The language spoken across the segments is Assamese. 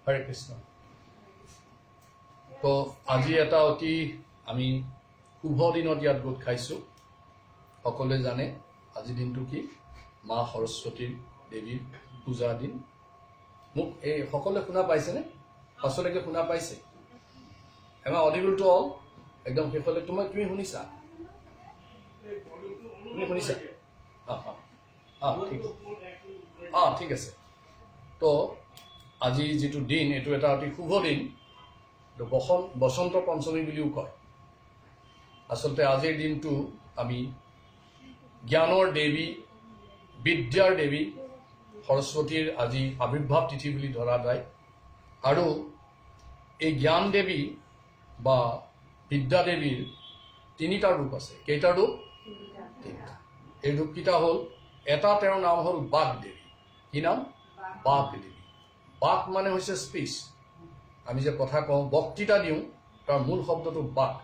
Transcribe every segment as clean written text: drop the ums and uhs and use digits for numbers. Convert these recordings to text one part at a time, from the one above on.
হৰে কৃষ্ণ। তো আজি এটা অতি আমি শুভ দিনত ইয়াত গোট খাইছোঁ। সকলোৱে জানে আজিৰ দিনটো কি? মা সৰস্বতীৰ দেৱীৰ পূজাৰ দিন। মোক এই সকলোৱে শুনা পাইছেনে? পাছলৈকে শুনা পাইছে? Am I audible to all? একদম শেষলৈ তুমি শুনিছা? তুমি শুনিছা? ঠিক আছে। তো আজি যিটো দিন এইটো এটা অতি শুভ দিন। বসন্ত পঞ্চমী বুলিও কয়। আচলতে আজিৰ দিনটো আমি জ্ঞানৰ দেৱী, বিদ্যাৰ দেৱী সৰস্বতীৰ আজি আৱিৰ্ভাৱ তিথি বুলি ধৰা যায়। আৰু এই জ্ঞান দেৱী বা বিদ্যা দেৱীৰ তিনিটা ৰূপ আছে। কেইটা ৰূপ? তিনিটা। এই ৰূপকেইটা হ'ল, এটা তেওঁৰ নাম হ'ল বাক দেৱী। কি নাম? বাক দেৱী। বাক মানে হৈছে স্পীচ। আমি যে কথা কওঁ, বক্তৃতা দিওঁ, তাৰ মূল শব্দটো বাক।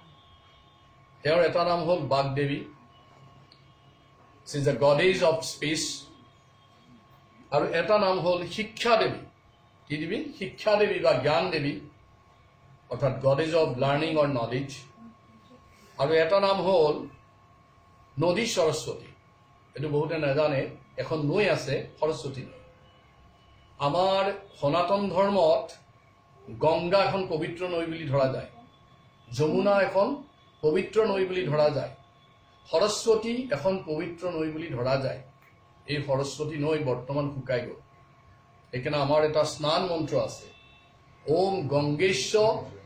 তেওঁৰ এটা নাম হ'ল বাক দেৱী। She is the goddess of speech. আৰু এটা নাম হ'ল শিক্ষা দেৱী। কি দেৱী? শিক্ষা দেৱী বা জ্ঞান দেৱী, অৰ্থাৎ goddess of learning or knowledge. আৰু এটা নাম হ'ল নদী সৰস্বতী। এইটো বহুতে নাজানে, এখন নৈ আছে সৰস্বতী নৈ। আমাৰ সনাতন ধৰ্মত গংগা এখন পবিত্ৰ নৈ বুলি ধৰা যায়, যমুনা এখন পবিত্ৰ নৈ বুলি ধৰা যায়, সৰস্বতী এখন পবিত্ৰ নৈ বুলি ধৰা যায়। এই সৰস্বতী নৈ বৰ্তমান শুকাই গ'ল। সেইকাৰণে আমাৰ এটা স্নান মন্ত্ৰ আছে, ওম গংগেশ্ব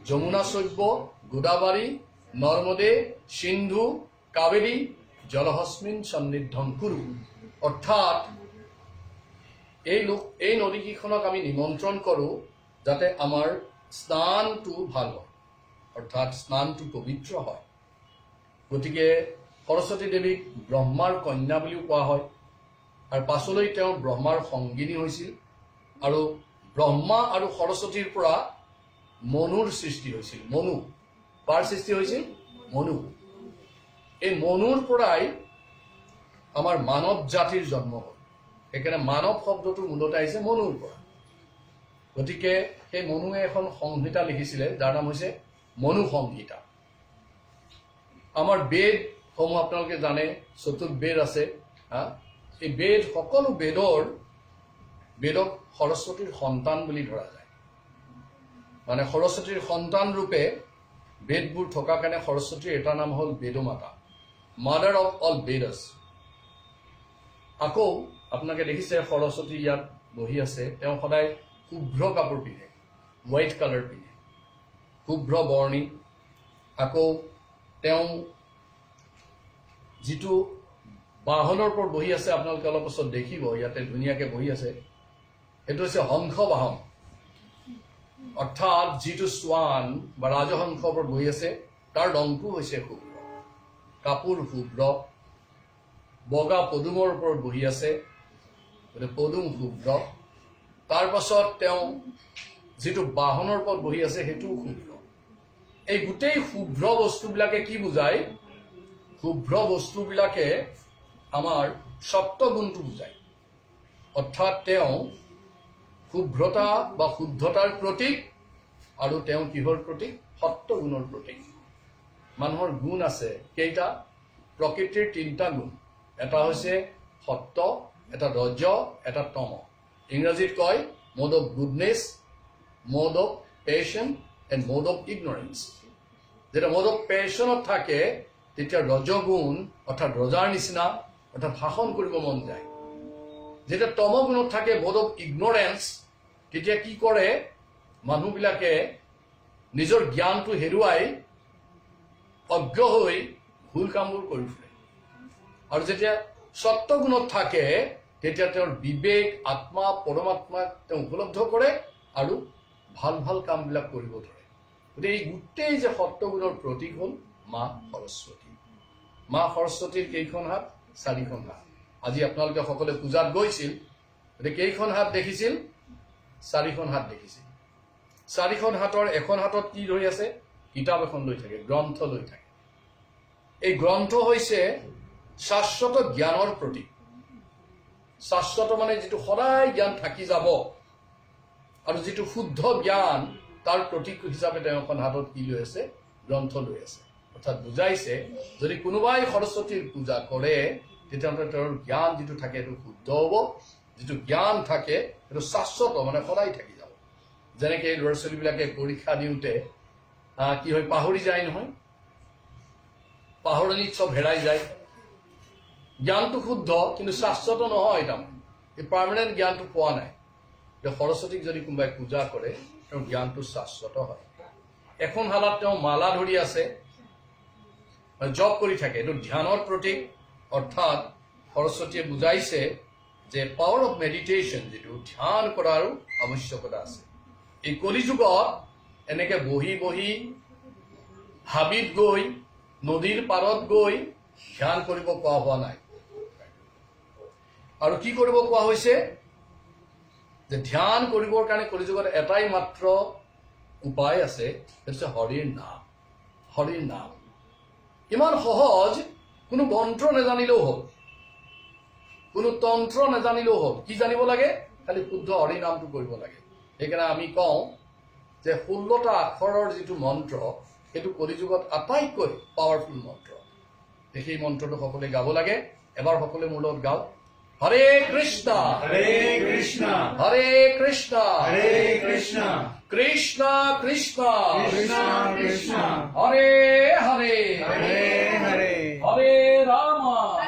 যমুনাচৈব্য গোদাবাৰী নৰ্মদে সিন্ধু কাবেৰী জলহস্মিন সন্নিধ্যং কুৰু। অৰ্থাৎ এই নদীকেইখনক আমি নিমন্ত্ৰণ কৰোঁ যাতে আমাৰ স্নানটো ভাল হয়, অৰ্থাৎ স্নানটো পবিত্ৰ হয়। গতিকে সৰস্বতী দেৱীক ব্ৰহ্মাৰ কন্যা বুলিও কোৱা হয়। আৰু পাছলৈ তেওঁ ব্ৰহ্মাৰ সংগিনী হৈছিল। আৰু ব্ৰহ্মা আৰু সৰস্বতীৰ পৰা মনুৰ সৃষ্টি হৈছিল। মনু কাৰ সৃষ্টি হৈছিল? মনু। এই মনুৰ পৰাই আমাৰ মানৱ জাতিৰ জন্ম হ'ল। সেইকাৰণে মানৱ শব্দটো মূলতে আহিছে মনুৰ পৰা। গতিকে সেই মনুৱে এখন সংহিতা লিখিছিলে, যাৰ নাম হৈছে মনু সংহিতা। আমাৰ বেদসমূহ আপোনালোকে জানে, চতুৰ্বেদ আছে। এই বেদ, সকলো বেদক সৰস্বতীৰ সন্তান বুলি ধৰা যায়। মানে সৰস্বতীৰ সন্তান ৰূপে বেদবোৰ থকা কাৰণে সৰস্বতীৰ এটা নাম হ'ল বেদমাতা, মাদাৰ অফ অল বেদাছ। আকৌ আপোনালোকে দেখিছে সৰস্বতী ইয়াত বহি আছে, তেওঁ সদায় শুভ্ৰ কাপোৰ পিন্ধে, হোৱাইট কালাৰ পিন্ধে, শুভ্ৰ বৰ্ণী। আকৌ তেওঁ যিটো বাহনৰ ওপৰত বহি আছে, আপোনালোকে অলপ পাছত দেখিব, ইয়াতে ধুনীয়াকৈ বহি আছে, সেইটো হৈছে হংস বাহন। অৰ্থাৎ যিটো শ্বান বা ৰাজহংসৰ ওপৰত বহি আছে, তাৰ ৰংটো হৈছে শুভ্ৰ, কাপোৰ শুভ্ৰ। বগা পদুমৰ ওপৰত বহি আছে, গতিকে পদুম শুভ্ৰ। তাৰ পাছত তেওঁ যিটো বাহনৰ ওপৰত বহি আছে সেইটোও শুভ্ৰ। এই গোটেই শুভ্ৰ বস্তুবিলাকে কি বুজায়? শুভ্ৰ বস্তুবিলাকে আমাৰ সত্ত্বগুণটো বুজায়। অৰ্থাৎ তেওঁ শুভ্ৰতা বা শুদ্ধতাৰ প্ৰতীক, আৰু তেওঁ কিহৰ প্ৰতীক? সত্ত্বগুণৰ প্ৰতীক। মানুহৰ গুণ আছে কেইটা? প্ৰকৃতিৰ তিনিটা গুণ। এটা হৈছে সত্য, এটা ৰজ, এটা তম। ইংৰাজীত কয় mode of goodness, mode of passion and mode of ignorance. যেতিয়া মোড অফ পেশ্যনত থাকে তেতিয়া ৰজগুণ, অৰ্থাৎ ৰজাৰ নিচিনা, অৰ্থাৎ শাসন কৰিব মন যায়। যেতিয়া তমগুণত থাকে মোড অফ ইগনৰেঞ্চ, তেতিয়া কি কৰে? মানুহবিলাকে নিজৰ জ্ঞানটো হেৰুৱাই অজ্ঞ হৈ ভুল কামবোৰ কৰি ফুৰে। আৰু যেতিয়া সত্ত্বগুণত থাকে তেতিয়া তেওঁৰ বিবেক, আত্মা, পৰমাত্মাক তেওঁ উপলব্ধ কৰে আৰু ভাল ভাল কামবিলাক কৰিব ধৰে। গতিকে এই গোটেই যে সত্ত্বগুণৰ প্ৰতীক হ'ল মা সৰস্বতী। মা সৰস্বতীৰ কেইখন হাত? 4খন হাত। আজি আপোনালোকে সকলোৱে পূজাত গৈছিল, গতিকে কেইখন হাত দেখিছিল? 4খন হাত দেখিছিল। 4খন হাতৰ এখন হাতত কি ধৰি আছে? কিতাপ এখন লৈ থাকে, গ্ৰন্থ লৈ থাকে। এই গ্ৰন্থ হৈছে শাশ্বত জ্ঞানৰ প্ৰতীক। শাশ্বত মানে যিটো সদায় জ্ঞান থাকি যাব, আৰু যিটো শুদ্ধ জ্ঞান তাৰ প্ৰতীক হিচাপে তেওঁ এখন হাতত কি লৈ আছে? গ্ৰন্থ লৈ আছে। অৰ্থাৎ বুজাইছে যদি কোনোবাই সৰস্বতীৰ পূজা কৰে তেতিয়াহ'লে তেওঁৰ জ্ঞান যিটো থাকে সেইটো শুদ্ধ হ'ব, যিটো জ্ঞান থাকে সেইটো শাশ্বত মানে সদায় থাকি যাব। যেনেকৈ ল'ৰা ছোৱালীবিলাকে পৰীক্ষা দিওঁতে কি হয় পাহৰি যায় নহয়, পাহৰণিত চব হেৰাই যায়। জ্ঞানটো শুদ্ধ কিন্তু শাশ্বত নহয়, তাৰমানে এই পাৰ্মানেণ্ট জ্ঞানটো পোৱা নাই। সৰস্বতীক যদি কোনোবাই পূজা কৰে তেওঁৰ জ্ঞানটো শাশ্বত হয়। এখন হালত তেওঁ মালা ধৰি আছে, জপ কৰি থাকে, এইটো ধ্যানৰ প্ৰতীক। অৰ্থাৎ সৰস্বতীয়ে বুজাইছে যে পাৱাৰ অফ মেডিটেশ্যন, যিটো ধ্যান কৰাৰো আৱশ্যকতা আছে। এই কলিযুগত এনেকে বহি বহি হাবিত গৈ নদীৰ পাৰত গৈ ধ্যান কৰিব কোৱা হোৱা নাই। আৰু কি কৰিব কোৱা হৈছে যে ধ্যান কৰিবৰ কাৰণে কলিযুগত এটাই মাত্ৰ উপায় আছে, সেইটো হৈছে হৰিৰ নাম। হৰিৰ নাম ইমান সহজ, কোনো মন্ত্ৰ নেজানিলেও হ'ল, কোনো তন্ত্ৰ নেজানিলেও হ'ল। কি জানিব লাগে? খালি শুদ্ধ হৰি নামটো কৰিব লাগে। সেইকাৰণে আমি কওঁ যে 16টা আখৰৰ যিটো মন্ত্ৰ সেইটো কলিযুগত আটাইতকৈ পাৱাৰফুল মন্ত্ৰ। সেই মন্ত্ৰটো সকলোৱে গাব লাগে। এবাৰ সকলোৱে মোৰ লগত গাওক। হৰে কৃষ্ণ হৰে কৃষ্ণ হৰে কৃষ্ণ হৰে কৃষ্ণ কৃষ্ণ কৃষ্ণ কৃষ্ণ কৃষ্ণ হৰে হৰে হৰে হৰে হৰে ৰাম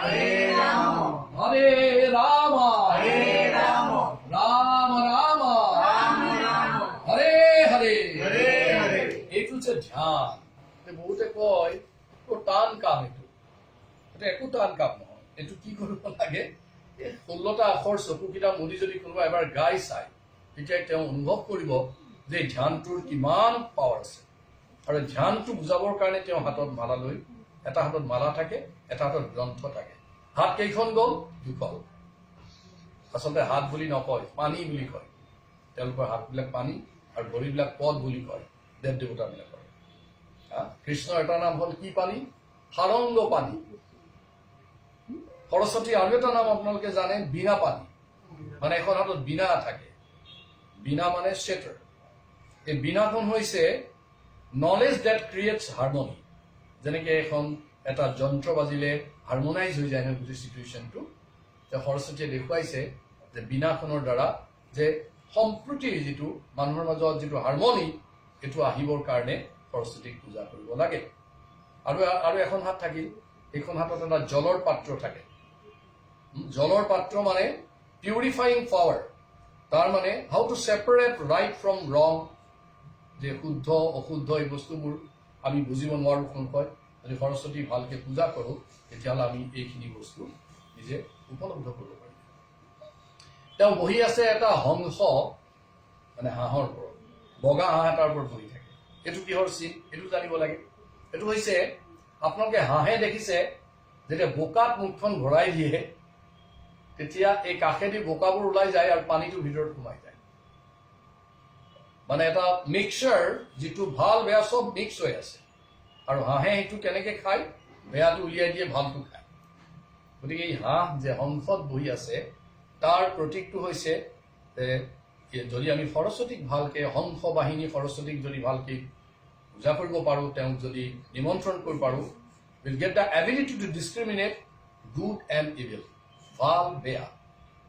হৰে ৰাম হৰে ৰাম হৰে ৰাম ৰাম ৰাম ৰাম ৰাম হৰে হৰে হৰে হৰে এইটো হচ্ছে ধ্যান। বহুতে কয় টান কাম, এটা একো টান কাম নহয়। এইটো কি কৰিব লাগে? 16টা আখৰ চকুকেইটা মুদি যদি কোনোবা এবাৰ গাই চায় তেতিয়া তেওঁ অনুভৱ কৰিব যে ধ্যানটোৰ কিমান পাৱাৰ আছে। আৰু ধ্যানটো বুজাবৰ কাৰণে তেওঁ হাতত মালা লৈ, এটা হাতত মালা থাকে, এটা হাতত গ্ৰন্থ থাকে। হাত কেইখন গ'ল? দুখন। আচলতে হাত বুলি নকয়, পানী বুলি কয়। তেওঁলোকৰ হাতবিলাক পানী আৰু ভৰিবিলাক পদ বুলি কয় দেৱ দেৱতাবিলাকৰ। কৃষ্ণৰ এটা নাম হ'ল কি পানী? সাৰংগ পানী। সৰস্বতী আৰু এটা নাম আপোনালোকে জানে, বীণা পানী। মানে এখন হাতত বীণা থাকে, বীণা মানে চেটাৰ। এই বীণাখন হৈছে নলেজ ডেট ক্ৰিয়েটছ হাৰমনি। যেনেকে এটা যন্ত্ৰ বাজিলে হাৰমনাইজ হৈ যায় নহয় গোটেই চিটুৱেশ্যনটো। সৰস্বতীয়ে দেখুৱাইছে যে বীণাখনৰ দ্বাৰা যে সম্প্ৰীতিৰ যিটো মানুহৰ মাজত যিটো হাৰমনি, এইটো আহিবৰ কাৰণে সৰস্বতীক পূজা কৰিব লাগে। আৰু এখন হাত থাকিল, এইখন হাতত এটা জলৰ পাত্ৰ থাকে। জলৰ পাত্ৰ মানে পিউৰিফাইং পাৱাৰ। তাৰ মানে how to separate right from ৰং, যে শুদ্ধ অশুদ্ধ এই বস্তুবোৰ আমি বুজিব নোৱাৰোঁ সংখ্যই। যদি সৰস্বতী ভালকে পূজা কৰোঁ তেতিয়াহ'লে আমি এইখিনি বস্তু নিজে উপলব্ধ কৰিব পাৰিম। তেওঁ বহি আছে এটা হংস, মানে হাঁহৰ ওপৰত, বগা হাঁহ এটাৰ ওপৰত বহি থাকে। এইটো কিহৰ চিন? এইটো জানিব লাগে। এইটো হৈছে আপোনালোকে হাঁহে দেখিছে যেতিয়া বোকাত মুখখন ভৰাই দিয়ে তেতিয়া এই কাষেদি বোকাবোৰ ওলাই যায় আৰু পানীটো ভিতৰত সোমাই যায়। মানে এটা মিক্সাৰ, যিটো ভাল বেয়া চব মিক্স হৈ আছে। আৰু হাঁহে সেইটো কেনেকে খায়? বেয়াটো উলিয়াই দিয়ে, ভালটো খায়। গতিকে এই হাঁহ যে হংসত বহি আছে তাৰ প্ৰতীকটো হৈছে যে যদি আমি সৰস্বতীক ভালকে, হংস বাহিনী সৰস্বতীক যদি ভালকে পূজা কৰিব পাৰোঁ, তেওঁক যদি নিমন্ত্ৰণ কৰিব পাৰোঁ, will get the ability to discriminate good and evil, ভাল বেয়া।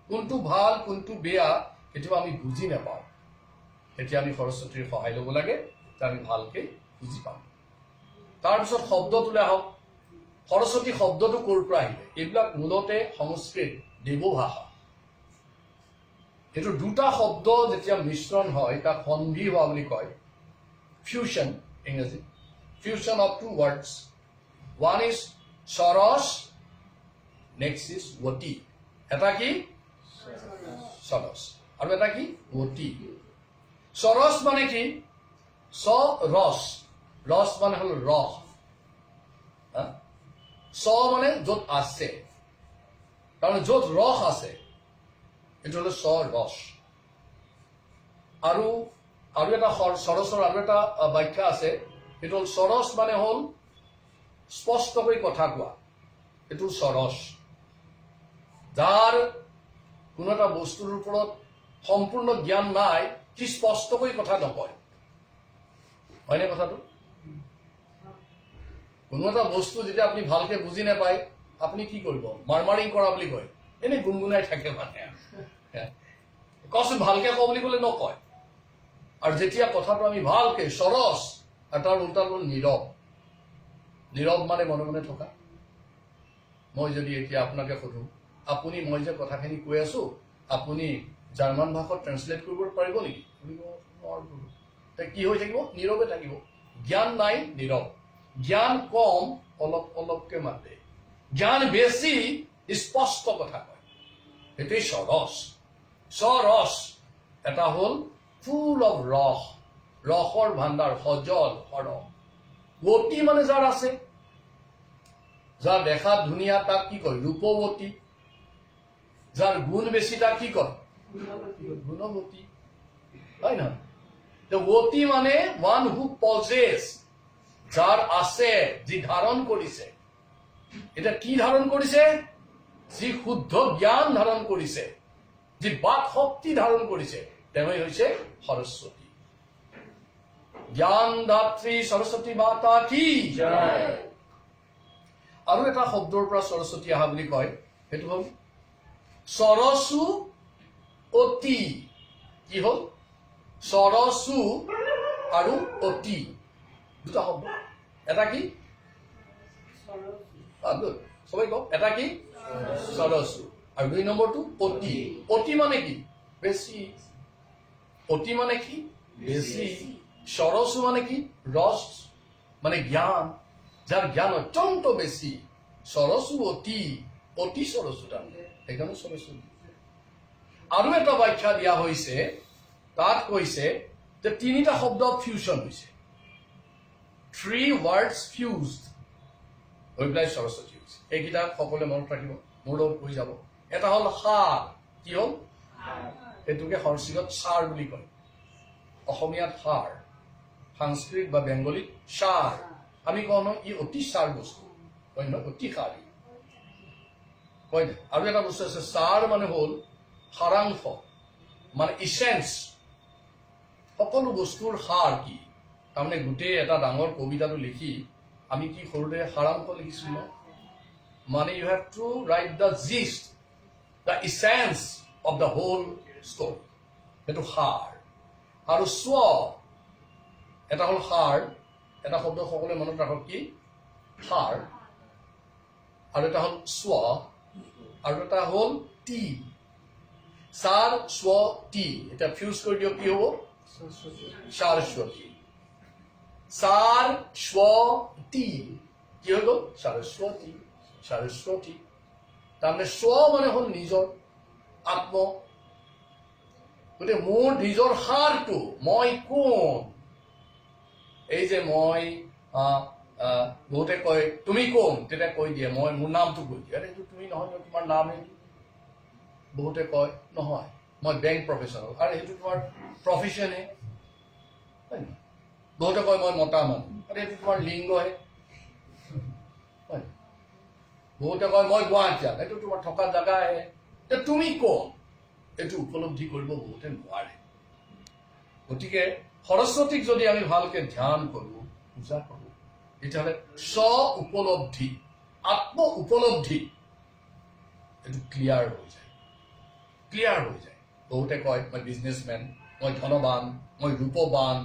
কোনটো ভাল কোনটো বেয়া কেতিয়াবা আমি বুজি নাপাওঁ। তেতিয়া আমি সৰস্বতীৰ সহায় ল'ব লাগে, আমি ভালকে বুজি পাম। তাৰপিছত শব্দটোলৈ আহক। সৰস্বতী শব্দটো ক'ৰ পৰা আহিলে? এইবিলাক মূলতে সংস্কৃত দেৱভাষা। এইটো দুটা শব্দ যেতিয়া মিশ্ৰণ হয় তাক সন্ধি হোৱা বুলি কয়, ফিউচন ইংৰাজী। Fusion of two words, one is সৰস, নেক্সট ইজ ৱতী। এটা কি? সৰস। আৰু এটা কি? ৱতী। সৰস মানে কি? ৰস, ৰস মানে হ'ল ৰস। মানে য'ত আছে, তাৰমানে য'ত ৰস আছে এইটো হল ৰস। আৰু এটা সৰসৰ আৰু এটা ব্যাখ্যা আছে, সেইটো হ'ল সৰস মানে হ'ল স্পষ্টকৈ কথা কোৱা, এইটো সৰস। যাৰ কোনো এটা বস্তুৰ ওপৰত সম্পূৰ্ণ জ্ঞান নাই সি স্পষ্টকৈ কথা নকয় হয়নে কথাটো কোনো এটা বস্তু যেতিয়া আপুনি ভালকে বুজি নাপায় আপুনি কি কৰিব মাৰমাৰিং কৰা বুলি কয় এনেই গুণগুণাই থাকে মানে কচোন ভালকে কওঁ বুলি ক'লে নকয় আৰু যেতিয়া কথাটো আমি ভালকে সৰস আৰু তাৰ উল্টাটো নীৰৱ নীৰৱ মানে মনে মনে থকা মই যদি এতিয়া আপোনাকে সোধো আপুনি মই যে কথাখিনি কৈ আছো আপুনি জাৰ্মান ভাষাত ট্ৰেন্সলেট কৰিব পাৰিব নেকি কি হৈ থাকিব নীৰৱে থাকিব জ্ঞান নাই নীৰৱ জ্ঞান কম অলপ অলপকে মাতে জ্ঞান বেছি স্পষ্ট কথা কয় সেইটোৱেই সৰস সৰস এটা হ'ল ফুল অফ ৰস ৰসৰ ভাণ্ডাৰ সজল সৰস অতি মানে যাৰ আছে যাৰ দেখাত ধুনীয়া তাক কি কয় ৰূপৱতী যাৰ গুণ বেছি তাক কি কয় গুণৱতী হয় নহয় অতি মানে ওৱান হু পজেছ যাৰ আছে যি ধাৰণ কৰিছে এটা কি ধাৰণ কৰিছে যি শুদ্ধ জ্ঞান ধাৰণ কৰিছে যি বাক শক্তি ধাৰণ কৰিছে তেওঁই হৈছে সৰস্বতী জ্ঞান দাত্ৰী সৰস্বতী মাতা কি আৰু এটা শব্দৰ পৰা সৰস্বতী অহা বুলি কয় সেইটো হ'ল সৰসু অতি কি হ'ল সৰসু আৰু অতি দুটা শব্দ এটা কি সবাই কওক এটা কি সৰসু আৰু দুই নম্বৰটো অতি অতি মানে কি বেছি অতি মানে কি বেছি সৰসু মানে কি ৰস মানে জ্ঞান যাৰ জ্ঞান অত্যন্ত বেছি সৰসু অতি অতি সৰসু তাৰমানে সেইকাৰণে সৰস্বতী আৰু এটা ব্যাখ্যা দিয়া হৈছে তাত কৈছে যে তিনিটা শব্দ ফিউজন হৈছে থ্ৰী ৱৰ্ডছ ফিউজড হৈ পেলাই সৰস্বতী হৈছে এইকেইটা সকলোৱে মনত ৰাখিব মোৰ লগত কৈ যাব এটা হ'ল সাৰ কি হ'ল সেইটোকে সংস্কৃতত সাৰ বুলি কয় অসমীয়াত সাৰ সংস্কৃত বা বেংগলীত সাৰ আমি কওঁ ন ই অতি সাৰ বস্তু হয় নহয় অতি সাৰী কয় দে আৰু এটা বস্তু আছে সাৰ মানে হ'ল সাৰাংশ মানে ইচেন্স সকলো বস্তুৰ সাৰ কি তাৰমানে গোটেই এটা ডাঙৰ কবিতাটো লিখি আমি কি সৰুতে সাৰাংশ লিখিছো ন মানে you have to write the gist the essence of the whole story সেইটো সাৰ আৰু স্ব এটা হ'ল সাৰ এটা শব্দ সকলোৱে মনত ৰাখক কি সাৰ আৰু এটা হ'ল স্ব আৰু এটা হ'ল টি সাৰ স্ব টি এটা ফিউজ কৰি দিয়ক কি হ'ব সাৰস্বতী সাৰ স্ব টি কি হৈ গ'ল সাৰস্বতী সাৰস্বতী তাৰমানে স্ব মানে হ'ল নিজৰ আত্ম গতিকে মোৰ নিজৰ সাৰটো মই কোন এই যে মই বহুতে কয় তুমি কোন তেতিয়া কৈ দিয়ে মই মোৰ নামটো কৈ দিয়ে আৰে এইটো তুমি নহয় তোমাৰ নাম এইটো বহুতে কয় নহয় মই বেংক প্ৰফেচনেল আৰু সেইটো তোমাৰ প্ৰফেশ্যনে হয় নহয় বহুতে কয় মই মতা মানুহ আৰে এইটো তোমাৰ লিংগহে হয় বহুতে কয় মই গুৱাহাটীত এইটো তোমাৰ থকা জেগাহে তুমি কোন এইটো উপলব্ধি কৰিব বহুতে নোৱাৰে গতিকে সৰস্বতীক যদি আমি ভালকে ধ্যান কৰো পূজা কৰো তেতিয়াহ'লে স্ব উপলব্ধি আত্ম উপলব্ধি এইটো ক্লিয়াৰ হৈ যায় বহুতে কয় মই বিজনেছমেন মই ধনবান মই ৰূপবান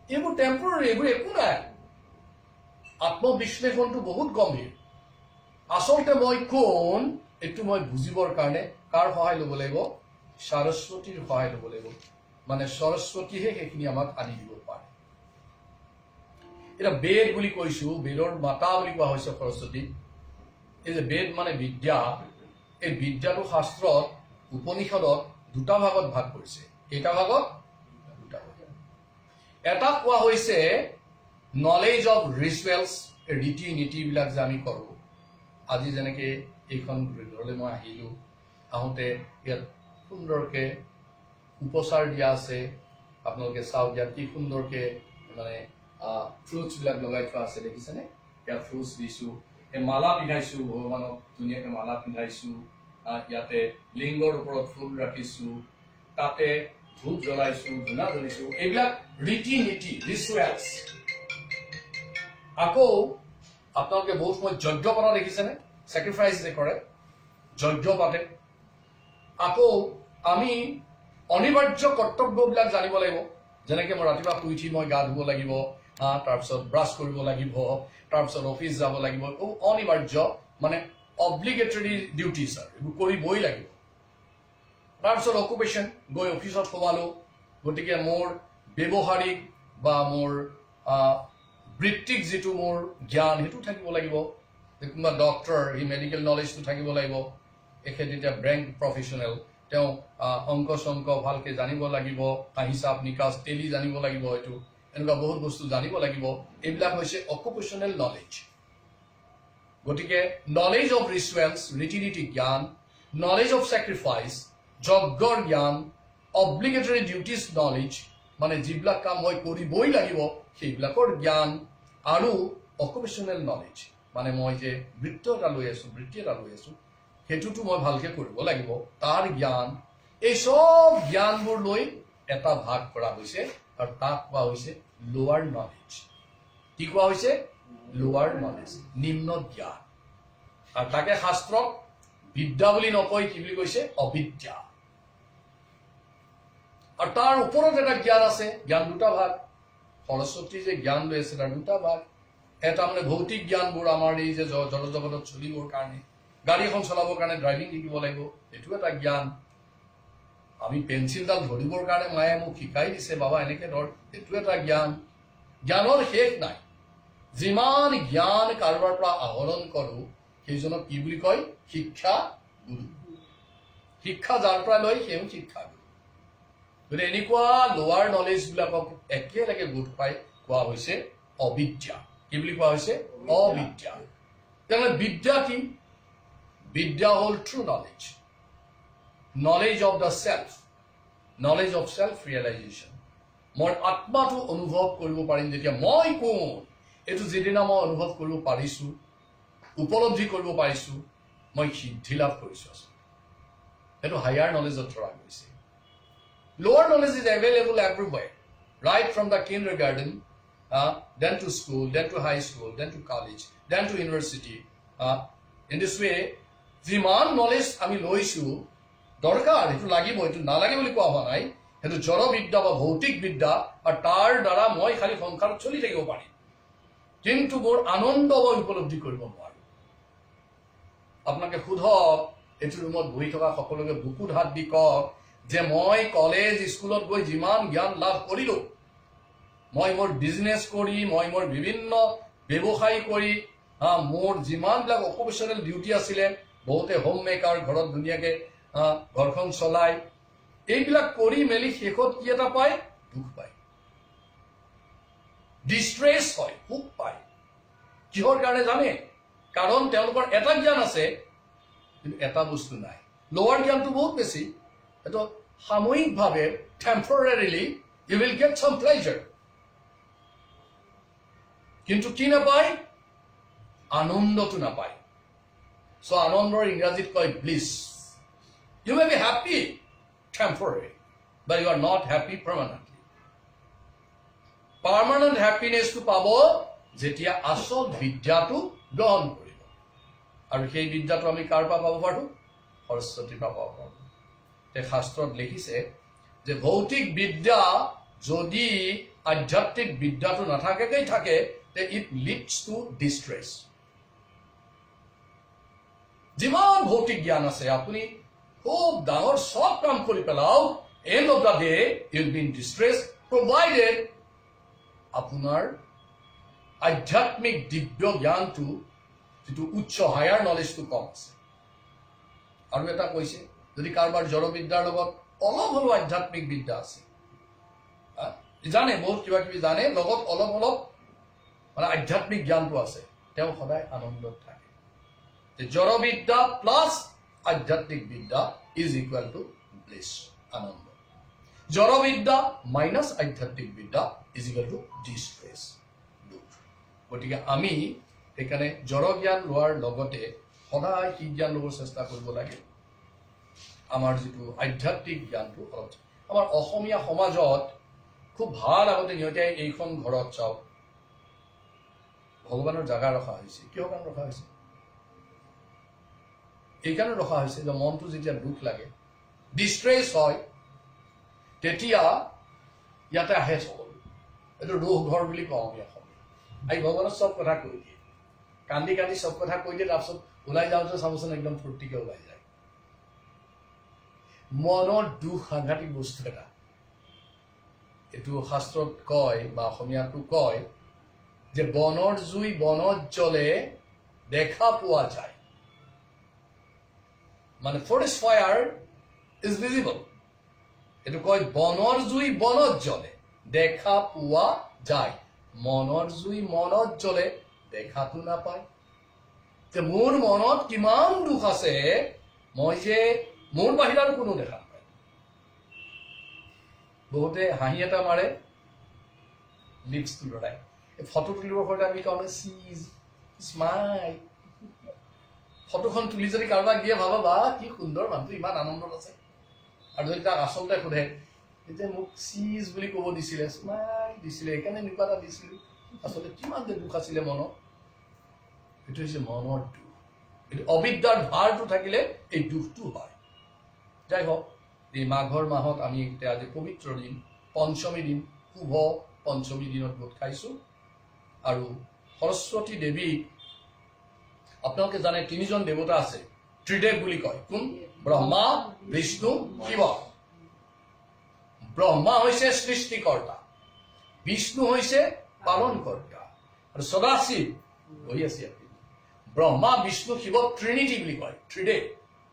এইবোৰ টেম্পৰাৰী এইবোৰ একো নাই আত্মবিশ্লেষণটো বহুত গম্ভীৰ আচলতে মই কোন এইটো মই বুজিবৰ কাৰণে কাৰ সহায় ল'ব লাগিব সৰস্বতীৰ সহায় ল'ব লাগিব মানে সৰস্বতীহে সেইখিনি আমাক আনি দিব পাৰে এটা বেদ বুলি কৈছো বেদৰ মাতা বুলি কোৱা হৈছে সৰস্বতী এই যে বেদ মানে বিদ্যা এই বিদ্যাটো শাস্ত্ৰত উপনিষদত দুটা ভাগত ভাগ কৰিছে কেইটা ভাগত দুটা ভাগত এটা কোৱা হৈছে নলেজ অফ ৰিচুৱেলছ ৰীতি নীতিবিলাক যে আমি কৰোঁ আজি যেনেকে এইখন ঘৰলৈ মই আহিলো আহোঁতে ইয়াত সুন্দৰকে উপচাৰ দিয়া আছে আপোনালোকে চাওক ইয়াত কি সুন্দৰকে মানে ফ্ৰুটছ বিলাক লগাই থোৱা আছে দেখিছেনে ইয়াত ফ্ৰুটছ দিছো এই মালা পিন্ধাইছো ভগৱানক ধুনীয়াকে মালা পিন্ধাইছো ইয়াতে লিংগৰ ওপৰত ফুল ৰাখিছো তাতে ধূপ জ্বলাইছো ধূনা জ্বলিছো এইবিলাক ৰীতি নীতি ৰিচুৱেলছ আকৌ আপোনালোকে বহুত সময় যজ্ঞ পতা দেখিছেনে চেক্ৰিফাইচ যে কৰে যজ্ঞ পাতে আকৌ আমি অনিবাৰ্য কৰ্তব্যবিলাক জানিব লাগিব যেনেকৈ মই ৰাতিপুৱা শুই উঠি মই গা ধুব লাগিব তাৰপিছত ব্ৰাছ কৰিব লাগিব তাৰপিছত অফিচ যাব লাগিব অনিবাৰ্য মানে অব্লিগেটৰী ডিউটিজ আৰু এইবোৰ কৰিবই লাগিব তাৰপিছত অকুপেশ্যন গৈ অফিচত সোমালো গতিকে মোৰ ব্যৱহাৰিক বা মোৰ বৃত্তিক যিটো মোৰ জ্ঞান সেইটো থাকিব লাগিব কোনোবা ডক্টৰ সি মেডিকেল নলেজটো থাকিব লাগিব এখেত এতিয়া বেংক প্ৰফেশ্যনেল তেওঁ অংক চংক ভালকৈ জানিব লাগিব হিচাপ নিকাচ টেলি জানিব লাগিব হয়তো এনেকুৱা বহুত বস্তু জানিব লাগিব এইবিলাক হৈছে অকুপেশ্যনেল নলেজ গতিকে নলেজ অফ ৰিচুৱেলছ ৰীতি নীতি জ্ঞান নলেজ অফ চেক্ৰিফাইচ যজ্ঞৰ জ্ঞান অব্লিগেটৰী ডিউটিজ নলেজ মানে যিবিলাক কাম মই কৰিবই লাগিব সেইবিলাকৰ জ্ঞান আৰু অকুপেশ্যনেল নলেজ মানে মই যে বৃত্তি এটা লৈ আছো সেইটোতো মই ভালকৈ কৰিব লাগিব তাৰ জ্ঞান এই চব জ্ঞানবোৰ লৈ এটা ভাগ কৰা হৈছে আৰু তাক কোৱা হৈছে লোৱাৰ নলেজ কি কোৱা হৈছে লোৱাৰ নলেজ নিম্ন জ্ঞান আৰু তাকে শাস্ত্ৰক বিদ্যা বুলি নকয় কি বুলি কৈছে অবিদ্যা আৰু তাৰ ওপৰত এটা জ্ঞান আছে জ্ঞান দুটা ভাগ সৰস্বতী যে জ্ঞান লৈ আছে তাৰ দুটা ভাগ এটা মানে ভৌতিক জ্ঞানবোৰ আমাৰ এই যে জড়জগতত চলিবৰ কাৰণে গাড়ী এখন চলাবৰ কাৰণে ড্ৰাইভিং শিকিব লাগিব এইটো এটা জ্ঞান আমি পেঞ্চিলডাল ধৰিবৰ কাৰণে মায়ে মোক শিকাই দিছে বাবা এনেকৈ ধৰ এইটো এটা জ্ঞান জ্ঞানৰ শেষ নাই যিমান জ্ঞান কাৰোবাৰ পৰা আহৰণ কৰোঁ সেইজনক কি বুলি কয় শিক্ষা গুৰু শিক্ষা যাৰ পৰা লয় সেই শিক্ষা গুৰু গতিকে এনেকুৱা লোৱাৰ নলেজবিলাকক একেলগে গোট খুৱাই কোৱা হৈছে অবিদ্যা কি বুলি কোৱা হৈছে অবিদ্যা তেনেহ'লে বিদ্যা কি বিদ্যা হ'ল true knowledge knowledge of the self knowledge of self realisation মই আত্মাটো অনুভৱ কৰিব পাৰিম যেতিয়া মই কোন এইটো যিদিনা মই অনুভৱ কৰিব পাৰিছোঁ উপলব্ধি কৰিব পাৰিছোঁ মই সিদ্ধি লাভ কৰিছোঁ সেইটো হায়াৰ নলেজত ধৰা গৈছে লোৱাৰ knowledge is available everywhere right from the kindergarten then to school, then to high school, then to college, then to university. In this way, যিমান নলেজ আমি লৈছোঁ দৰকাৰ সেইটো লাগিব এইটো নালাগে বুলি কোৱা হোৱা নাই সেইটো জড় বিদ্যা বা ভৌতিক বিদ্যা আৰু তাৰ দ্বাৰা মই খালি সংসাৰত চলি থাকিব পাৰিম কিন্তু মোৰ আনন্দ মই উপলব্ধি কৰিব নোৱাৰোঁ আপোনালোকে সোধক এইটো ৰুমত বহি থকা সকলোকে বুকুত হাত দি কওক যে মই কলেজ স্কুলত গৈ যিমান জ্ঞান লাভ কৰিলোঁ মই মোৰ বিজনেছ কৰি মই মোৰ বিভিন্ন ব্যৱসায় কৰি মোৰ যিমানবিলাক অকুপেশ্যনেল ডিউটি আছিলে বহুতে হোম মেকাৰ ঘৰত ধুনীয়াকৈ ঘৰখন চলাই এইবিলাক কৰি মেলি শেষত কি এটা পায় দুখ পায় ডিষ্ট্ৰেছ হয় সুখ পায় কিহৰ কাৰণে জানে কাৰণ তেওঁলোকৰ এটা জ্ঞান আছে কিন্তু এটা বস্তু নাই লোৱাৰ জ্ঞানটো বহুত বেছি এইটো সাময়িকভাৱে temporarily you will get some pleasure কিন্তু কি নাপায় আনন্দটো নাপায় চ' আনন্দৰ ইংৰাজীত কয় bliss you may be happy temporary but you are not happy permanently permanent হেপ্পিনেছটো পাব যেতিয়া আচল বিদ্যাটো গ্ৰহণ কৰিব আৰু সেই বিদ্যাটো আমি কাৰ পৰা পাব পাৰোঁ সৰস্বতীৰ পৰা পাব পাৰোঁ শাস্ত্ৰত লিখিছে যে ভৌতিক বিদ্যা যদি আধ্যাত্মিক বিদ্যাটো নাথাকেই থাকে it leads to distress যিমান ভৌতিক জ্ঞান আছে আপুনি খুব ডাঙৰ সব কাম কৰি পেলাওক end of the day you will be in distress provided আপোনাৰ আধ্যাত্মিক দিব্য জ্ঞানটো যিটো উচ্চ হায়াৰ নলেজটো কম আছে আৰু এটা কৈছে যদি কাৰোবাৰ জড় বিদ্যাৰ লগত অলপ হ'লেও আধ্যাত্মিক বিদ্যা আছে জানে বহুত কিবা কিবি জানে লগত অলপ অলপ মানে আধ্যাত্মিক জ্ঞানটো আছে তেওঁ সদায় আনন্দত থাকে জড় বিদ্যা প্লাছ আধ্যাত্মিক বিদ্যা ইজ ইকুৱেল টু ব্লিছ আনন্দ জড় বিদ্যা মাইনাছ আধ্যাত্মিক বিদ্যা ইজ ইকুৱেল টু ডিষ্ট্ৰেছ দুখ গতিকে আমি সেইকাৰণে জড় জ্ঞান লোৱাৰ লগতে সদায় কি জ্ঞান ল'বৰ চেষ্টা কৰিব লাগে আমাৰ যিটো আধ্যাত্মিক জ্ঞানটো অলপ আমাৰ অসমীয়া সমাজত খুব ভাল আগতে সিহঁতে এইখন ঘৰত চাওক ভগৱানৰ জাগা ৰখা হৈছে কিয় কাৰণে ৰখা হৈছে এইকাৰণে ৰখা হৈছে যে মনটো যেতিয়া দুখ লাগে ডিষ্ট্ৰেছ হয় তেতিয়া ইয়াতে আহে সকলো এইটো ৰোহ ঘৰ বুলি কওঁ আমি অসমীয়া আহি ভগৱানৰ চব কথা কৈ দিয়ে কান্দি কান্দি চব কথা কৈ দিয়ে তাৰপিছত ওলাই যাওঁতে চাবচোন একদম ফূৰ্তিকে ওলাই যায় মনৰ দুখ সাংঘাতিক বস্তু এটা এইটো শাস্ত্ৰত কয় বা অসমীয়াটো কয় যে বনৰ জুই বনত জ্বলে দেখা পোৱা যায় মানে ফৰেষ্ট ফায়াৰ ইজ ভিজিবল এইটো কয় বনৰ জুই বনত জ্বলে দেখা পোৱা যায় মনৰ জুই মনত জ্বলে দেখাটো নাপায় যে মোৰ মনত কিমান দুখ আছে মই যে মোৰ বাহিৰ আৰু কোনো দেখা নাপায় বহুতে হাঁহি এটা মাৰে লিপছটো লৰাই ফটো তুলিবৰ কাৰণে আমি কওঁ চিজ স্মাইল ফটোখন তুলি যদি কাৰোবাক দিয়ে ভাবা বা কি সুন্দৰ মানুহটো ইমান আনন্দত আছে আৰু যদি তাক আচলতে সোধে এতিয়া মোক চিজ বুলি ক'ব দিছিলে স্মাইল দিছিলে সেইকাৰণে এনেকুৱা এটা দিছিলোঁ আচলতে কিমান যে দুখ আছিলে মনত এইটো হৈছে মনৰ দুখ এইটো অবিদ্যাৰ ভাৰটো থাকিলে এই দুখটো হয় যাই হওক এই মাঘৰ মাহত আমি এতিয়া আজি পবিত্ৰ দিন পঞ্চমী দিন শুভ পঞ্চমী দিনত গোট খাইছোঁ আৰু সৰস্বতী দেৱী আপোনালোকে জানে তিনিজন দেৱতা আছে ত্ৰিদেৱ বুলি কয় কোন ব্ৰহ্মা বিষ্ণু শিৱ ব্ৰহ্মা হৈছে সৃষ্টিকৰ্তা বিষ্ণু হৈছে পালনকৰ্তা আৰু সদাশিৱ হৈ আছে ব্ৰহ্মা বিষ্ণু শিৱ ট্ৰিনিটি বুলি কয় ত্ৰিদেৱ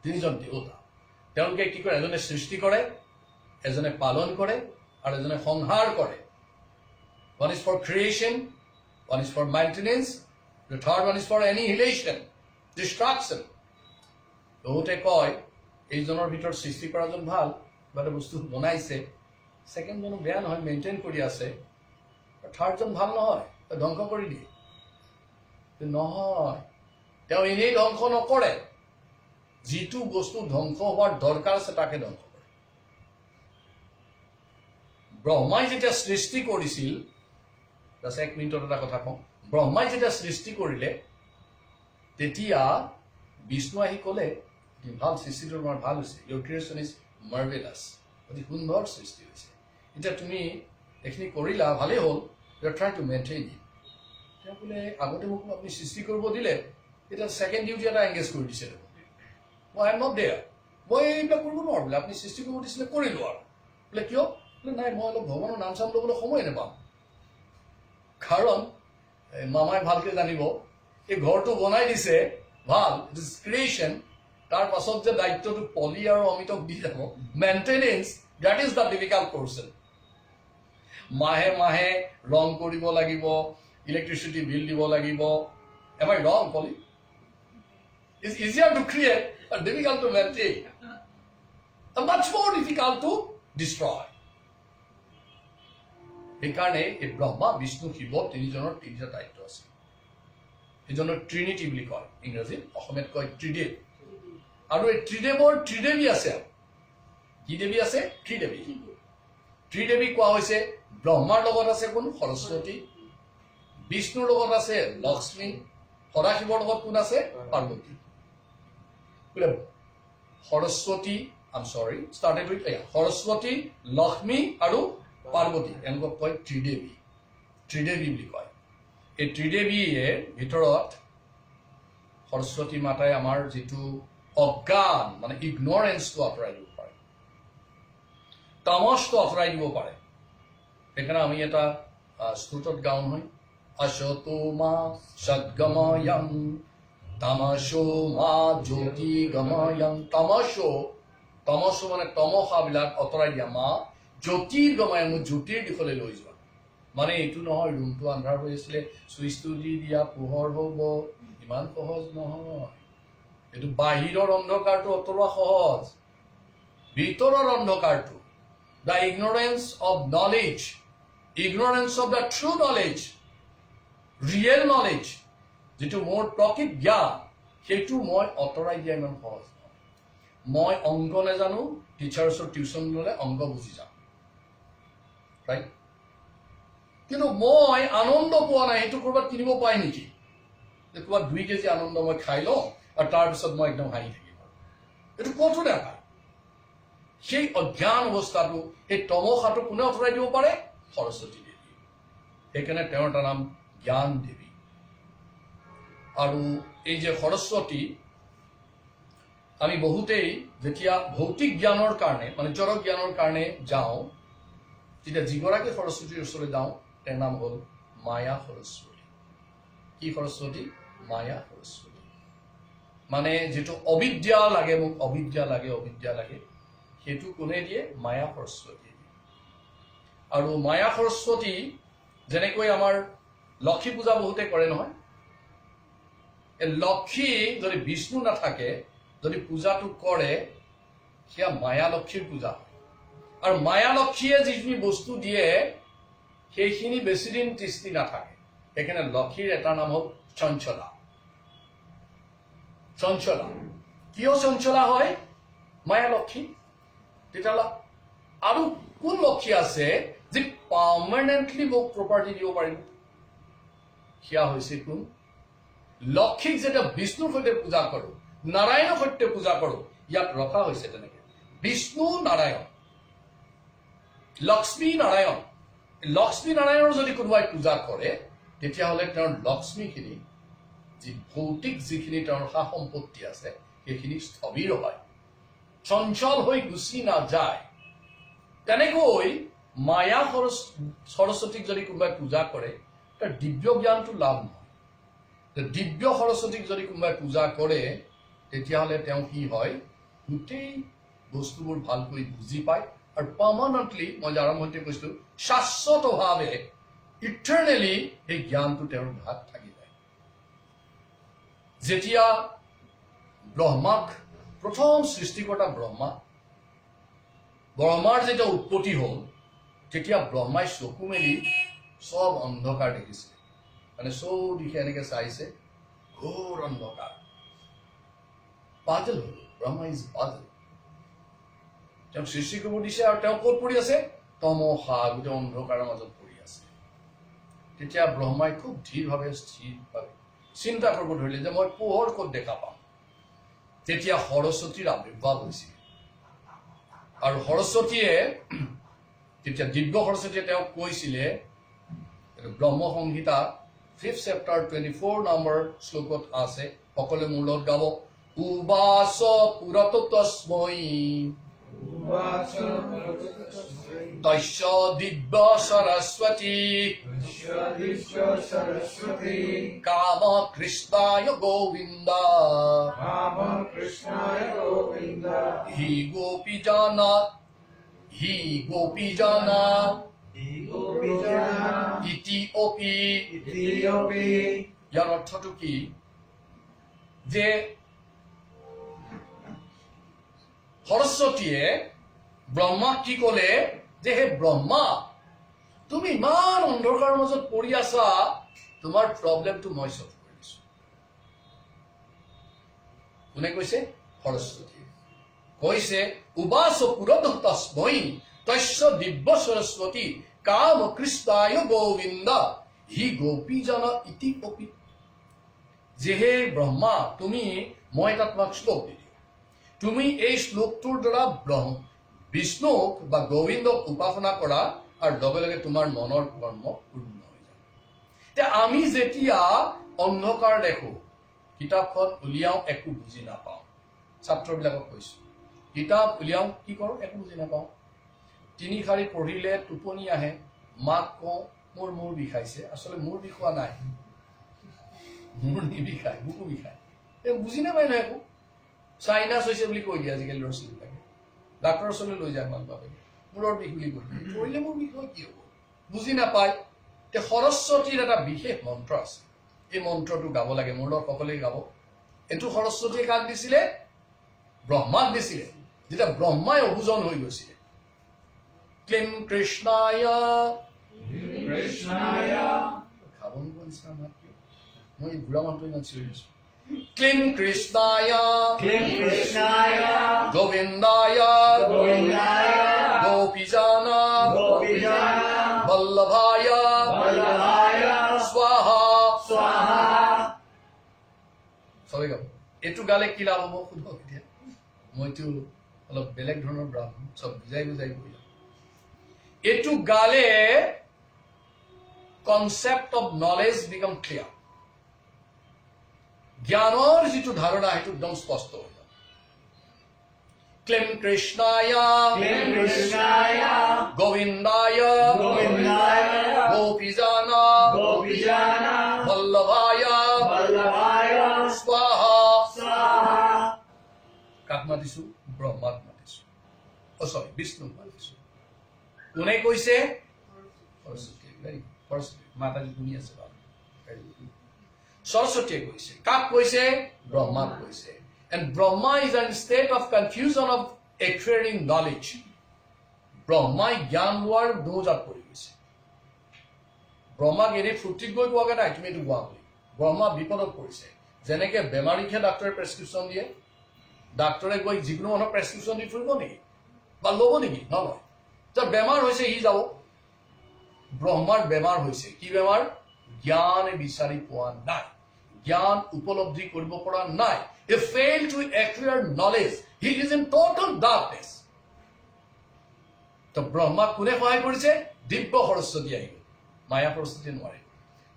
তিনিজন দেৱতা তেওঁলোকে কি কৰে এজনে সৃষ্টি কৰে এজনে পালন কৰে আৰু এজনে সংহাৰ কৰে one is for creation one is for maintenance the third one is for annihilation destruction বহুতে কয় এইজনৰ ভিতৰত সৃষ্টি কৰাজন ভাল কিবা এটা বস্তু বনাইছে ছেকেণ্ডজনো বেয়া নহয় মেইনটেইন কৰি আছে থাৰ্ডজন ভাল নহয় ধ্বংস কৰি দিয়ে নহয় তেওঁ এনেই ধ্বংস নকৰে যিটো বস্তু ধ্বংস হোৱাৰ দৰকাৰ আছে তাকে ধ্বংস কৰে ব্ৰহ্মাই যেতিয়া সৃষ্টি কৰিছিল এক মিনিটত এটা কথা কওঁ ব্ৰহ্মাই যেতিয়া সৃষ্টি কৰিলে তেতিয়া বিষ্ণু আহি ক'লে ভাল সৃষ্টিটো তোমাৰ ভাল হৈছে ইয়ৰ ক্ৰিয়েশ্যন ইজ মাৰ্ভেলাছ অতি সুন্দৰ সৃষ্টি হৈছে এতিয়া তুমি এইখিনি কৰিলা ভালেই হ'ল you are trying to maintain it তেওঁ বোলে আগতে মোক আপুনি সৃষ্টি কৰিব দিলে এতিয়া ছেকেণ্ড ডিউটি এটা এংগেজ কৰি দিছে মই আই এম নট দেয়াৰ মই এইবিলাক কৰিব নোৱাৰোঁ বোলে আপুনি সৃষ্টি কৰিব দিছিলে কৰিলোঁ আৰু বোলে কিয় বোলে নাই মই অলপ ভগৱানৰ নাম চাম ল'বলৈ সময় নাপাম কাৰণ মামাই ভালকৈ জানিব এই ঘৰটো বনাই দিছে ভাল ইট ইজ ক্ৰিয়েশ্যন তাৰ পাছত যে দায়িত্বটো পলি আৰু অমিতক দি যাব maintenance that is the difficult portion মাহে মাহে ৰং কৰিব লাগিব ইলেক্ট্ৰিচিটি বিল দিব লাগিব এম আই ৰং পলি it's easier to create but difficult to maintain and much more difficult to destroy সেইকাৰণে এই ব্ৰহ্মা বিষ্ণু শিৱ তিনিজনৰ তিনিটা দায়িত্ব আছে এইজনৰ ট্ৰিনিটি বুলি কয় ইংৰাজীত অসমীয়াত কয় ত্ৰিদেৱ আৰু এই ত্ৰিদেৱৰ ত্ৰিদেৱী আছে কি দেৱী আছে ত্ৰিদেৱী ত্ৰিদেৱী কোৱা হৈছে ব্ৰহ্মাৰ লগত আছে কোন সৰস্বতী বিষ্ণুৰ লগত আছে লক্ষ্মী সদাশিৱৰ লগত কোন আছে পাৰ্বতী সৰস্বতী সৰস্বতী লক্ষ্মী আৰু পাৰ্বতী এনেকুৱা কয় ত্ৰিদেৱী ত্ৰিদেৱী বুলি কয় এই ত্ৰিদেৱীয়ে ভিতৰত সৰস্বতী মাতাই আমাৰ যিটো অজ্ঞান মানে ইগনৰেঞ্চটো আঁতৰাই দিব পাৰে তামসটো আঁতৰাই দিব পাৰে সেইকাৰণে আমি এটা স্তুতত গাওঁ নহয় অশতো মা সদ্গময়ং তামসো মা জ্যোতি গময়ং তমসো মানে তমসাবিলাক আঁতৰাই দিয়া মা জ্যোতিৰ গময়ং জ্যোতিৰ দিশলৈ লৈ যোৱা মানে এইটো নহয় ৰুমটো আন্ধাৰ হৈ আছিলে চুইচটো দি দিয়া পোহৰ হ'ব ইমান সহজ নহয় এইটো বাহিৰৰ অন্ধকাৰটো অঁতৰোৱা সহজ ভিতৰৰ অন্ধকাৰটো the ignorance of knowledge ignorance of the true knowledge real knowledge যিটো মোৰ প্ৰকৃত জ্ঞান সেইটো মই আঁতৰাই দিয়া ইমান সহজ নহয় মই অংক নাজানো টিচাৰ্ছৰ টিউশ্যন ল'লে অংক বুজি যাম ৰাইট কিন্তু মই আনন্দ পোৱা নাই সেইটো ক'ৰবাত কিনিব পাই নেকি যে ক'ৰবাত 2 কেজি আনন্দ মই খাই লওঁ আৰু তাৰপিছত মই একদম হাঁহি থাকিম এইটো ক'তো নাপায় সেই অজ্ঞান অৱস্থাটো সেই তমসাটো কোনে আঁতৰাই দিব পাৰে সৰস্বতী দেৱী সেইকাৰণে তেওঁৰ এটা নাম জ্ঞান দেৱী আৰু এই যে সৰস্বতী আমি বহুতেই যেতিয়া ভৌতিক জ্ঞানৰ কাৰণে মানে জড় জ্ঞানৰ কাৰণে যাওঁ তেতিয়া যিগৰাকী সৰস্বতীৰ ওচৰলৈ যাওঁ তেওঁৰ নাম হ'ল মায়া সৰস্বতী কি সৰস্বতী মায়া সৰস্বতী মানে যিটো অবিদ্যা লাগে মোক অবিদ্যা লাগে সেইটো কোনে দিয়ে মায়া সৰস্বতী আৰু মায়া সৰস্বতী যেনেকৈ আমাৰ লক্ষী পূজা বহুতে কৰে নহয় এই লক্ষী যদি বিষ্ণু নাথাকে যদি পূজাটো কৰে সেয়া মায়া লক্ষীৰ পূজা আৰু মায়া লক্ষীয়ে যিখিনি বস্তু দিয়ে সেইখিনি বেছিদিন তৃষ্টি নাথাকে সেইকাৰণে লক্ষীৰ এটা নাম হ'ল চঞ্চলা কিয় চঞ্চলা হয় মায়া লক্ষী তেতিয়াহ'লে আৰু কোন লক্ষী আছে যে পাৰ্মানেণ্টলি মোক প্ৰপাৰ্টি দিব পাৰিব সেয়া হৈছে কোন লক্ষীক যেতিয়া বিষ্ণুৰ সৈতে পূজা কৰোঁ নাৰায়ণৰ সৈতে পূজা কৰোঁ ইয়াত ৰখা হৈছে তেনেকে বিষ্ণু নাৰায়ণ লক্ষ্মী নাৰায়ণৰ যদি কোনোবাই পূজা কৰে তেতিয়াহ'লে তেওঁৰ লক্ষ্মীখিনি যি ভৌতিক যিখিনি তেওঁৰ সা সম্পত্তি আছে সেইখিনি স্থবিৰ হয় চঞ্চল হৈ গুচি নাযায় তেনেকৈ মায়া সৰস্বতীক যদি কোনোবাই পূজা কৰে তাৰ দিব্য জ্ঞানটো লাভ নহয় দিব্য সৰস্বতীক যদি কোনোবাই পূজা কৰে তেতিয়াহ'লে তেওঁ কি হয় গোটেই বস্তুবোৰ ভালকৈ বুজি পায় আৰু পাৰ্মানেণ্টলি মই যে আৰম্ভণিতে কৈছিলোঁ শাশ্বতভাৱে ইটাৰনেলি সেই জ্ঞানটো তেওঁৰ গাত থাকি যায় যেতিয়া ব্ৰহ্মাক প্ৰথম সৃষ্টিকৰ্তা ব্ৰহ্মাৰ যেতিয়া উৎপত্তি হ'ল তেতিয়া ব্ৰহ্মাই চকু মেলি সব অন্ধকাৰ দেখিছিলে মানে চৌদিশে এনেকে চাইছে ঘোৰ অন্ধকাৰ পাজল হ'ল ব্ৰহ্মা ইজ পাজল তেওঁক সৃষ্টি কৰিব দিছে আৰু তেওঁ ক'ত পৰি আছে তমসা গোটেই অন্ধকাৰৰ মাজত পৰি আছে তেতিয়া ব্ৰহ্মাই খুব ধীৰভাৱে স্থিৰভাৱে চিন্তা কৰিব ধৰিলে যে মই পোহৰ ক'ত দেখা পাম তেতিয়া সৰস্বতীৰ আৱিৰ্ভাৱ হৈছিল আৰু সৰস্বতীয়ে তেতিয়া দিব্য সৰস্বতীয়ে তেওঁক কৈছিলে ব্ৰহ্ম সংহিতা 5th chapter 24 নম্বৰ শ্লোকত আছে সকলোৱে মোৰ লগত গাব উবাস পুৰতো তস্মৈ তস্য দিব্য সৰস্বতী কাম কৃষ্ণায় গোবিন্দ হি গোপী জানা ইতি অপি ইয়াৰ অৰ্থটো কি যে সৰস্বতীয়ে ব্ৰহ্মাক কি ক'লে যে হে ব্ৰহ্মা তুমি ইমান অন্ধকাৰৰ মাজত পৰি আছা তোমাৰ প্ৰব্লেমটো মই সলভ কৰি দিছো কোনে কৈছে সৰস্বতীয়ে কৈছে উবাস পুৰতো তস্মৈ তস্য দিব্য সৰস্বতী কাম কৃষ্ণায় গোবিন্দ হি গোপীজন ইতি অপি যে হে ব্ৰহ্মা তুমি মই এটা তোমাক শ্লোক দি দিওঁ তুমি এই শ্লোকটোৰ দ্বাৰা বিষ্ণুক বা গোবিন্দক উপাসনা কৰা আৰু লগে লগে তোমাৰ মনৰ কৰ্ম পূৰ্ণ হৈ যায় এতিয়া আমি যেতিয়া অন্ধকাৰ দেখো কিতাপখন উলিয়াওঁ একো বুজি নাপাওঁ ছাত্ৰবিলাকক কৈছো কিতাপ উলিয়াওঁ কি কৰোঁ একো বুজি নাপাওঁ 3 শাৰী পঢ়িলে টোপনি আহে মাক কওঁ মোৰ বিষাইছে আচলতে মোৰ বিষোৱা নাই মোৰ নিবিষায় বুকু বিষায় বুজি নাপায় নহয় একো চাইনাছ হৈছে বুলি কৈ দিয়ে আজিকালি ল'ৰা ছোৱালীবিলাকে ডাক্তৰৰ ওচৰলৈ লৈ যায় মাক বাপেকে মূৰৰ বিষ বুলি কৈ দিয়ে পঢ়িলে মোৰ বিষ হয় কি হ'ব বুজি নাপায় তে সৰস্বতীৰ এটা বিশেষ মন্ত্ৰ আছে এই মন্ত্ৰটো গাব লাগে মোৰ লগত সকলোৱে গাব এইটো সৰস্বতীয়ে কাক দিছিলে ব্ৰহ্মাক দিছিলে যেতিয়া ব্ৰহ্মাই অবুজন হৈ গৈছিলে ক্লীম কৃষ্ণায় খাব নোপোৱা নিচিনা মাত কিয় মই এই বুঢ়া মানুহটো ইমান চিঞৰি আছো ক্লীম কৃষ্ণায় গোবিন্দায় গোপীজানা Vallabhaya Vallabhaya Swaha. Swaha. Sorry, go. Etu gale ki লাভ হ'ব খুদক এতিয়া মইতো অলপ বেলেগ ধৰণৰ ব্ৰাহ্মণ সব বুজাই কইলা এটু গালে concept of knowledge become clear জ্ঞানৰ যিটো ধাৰণা হেতু একদম স্পষ্ট হৈ যায় ক্লেম কৃষ্ণায়া Klem Krishnaya গোবিন্দায়া Govindaya গোপীজানা Gopijana বল্লভায়া Vallabhaya স্বাহা Swaha. কাক মাতিছো ব্ৰহ্মাক মাতিছো সৰি বিষ্ণুক মাতিছো কোনে কৈছে সৰস্বতী সৰস্বতী মাতাজী শুনি আছে সৰস্বতীয়ে কৈছে কাক কৈছে ব্ৰহ্মাক কৈছে and Brahma is in state of confusion of acquiring knowledge ব্ৰহ্মাই জ্ঞান লোৱাৰ দোজাত পৰি গৈছে ব্ৰহ্মাক এনে ফুৰ্তিত গৈ কোৱাগে নাই তুমি এইটো কোৱা বুলি ব্ৰহ্মা বিপদত পৰিছে যেনেকে বেমাৰীকহে ডাক্তৰে প্ৰেছক্ৰিপশ্যন দিয়ে ডাক্তৰে গৈ যিকোনো মানুহৰ প্ৰেছক্ৰিপশ্যন দি ফুৰিব নেকি বা ল'ব নেকি নলয় যাৰ বেমাৰ হৈছে সি যাব ব্ৰহ্মাৰ বেমাৰ হৈছে কি বেমাৰ জ্ঞান বিচাৰি পোৱা নাই জ্ঞান উপলব্ধি কৰিব পৰা নাই he failed to acquire knowledge he is in total darkness তো ব্ৰহ্মা কোনে সহায় কৰিছে দিব্য সৰস্বতী আহিব মায়া সৰস্বতী নোৱাৰে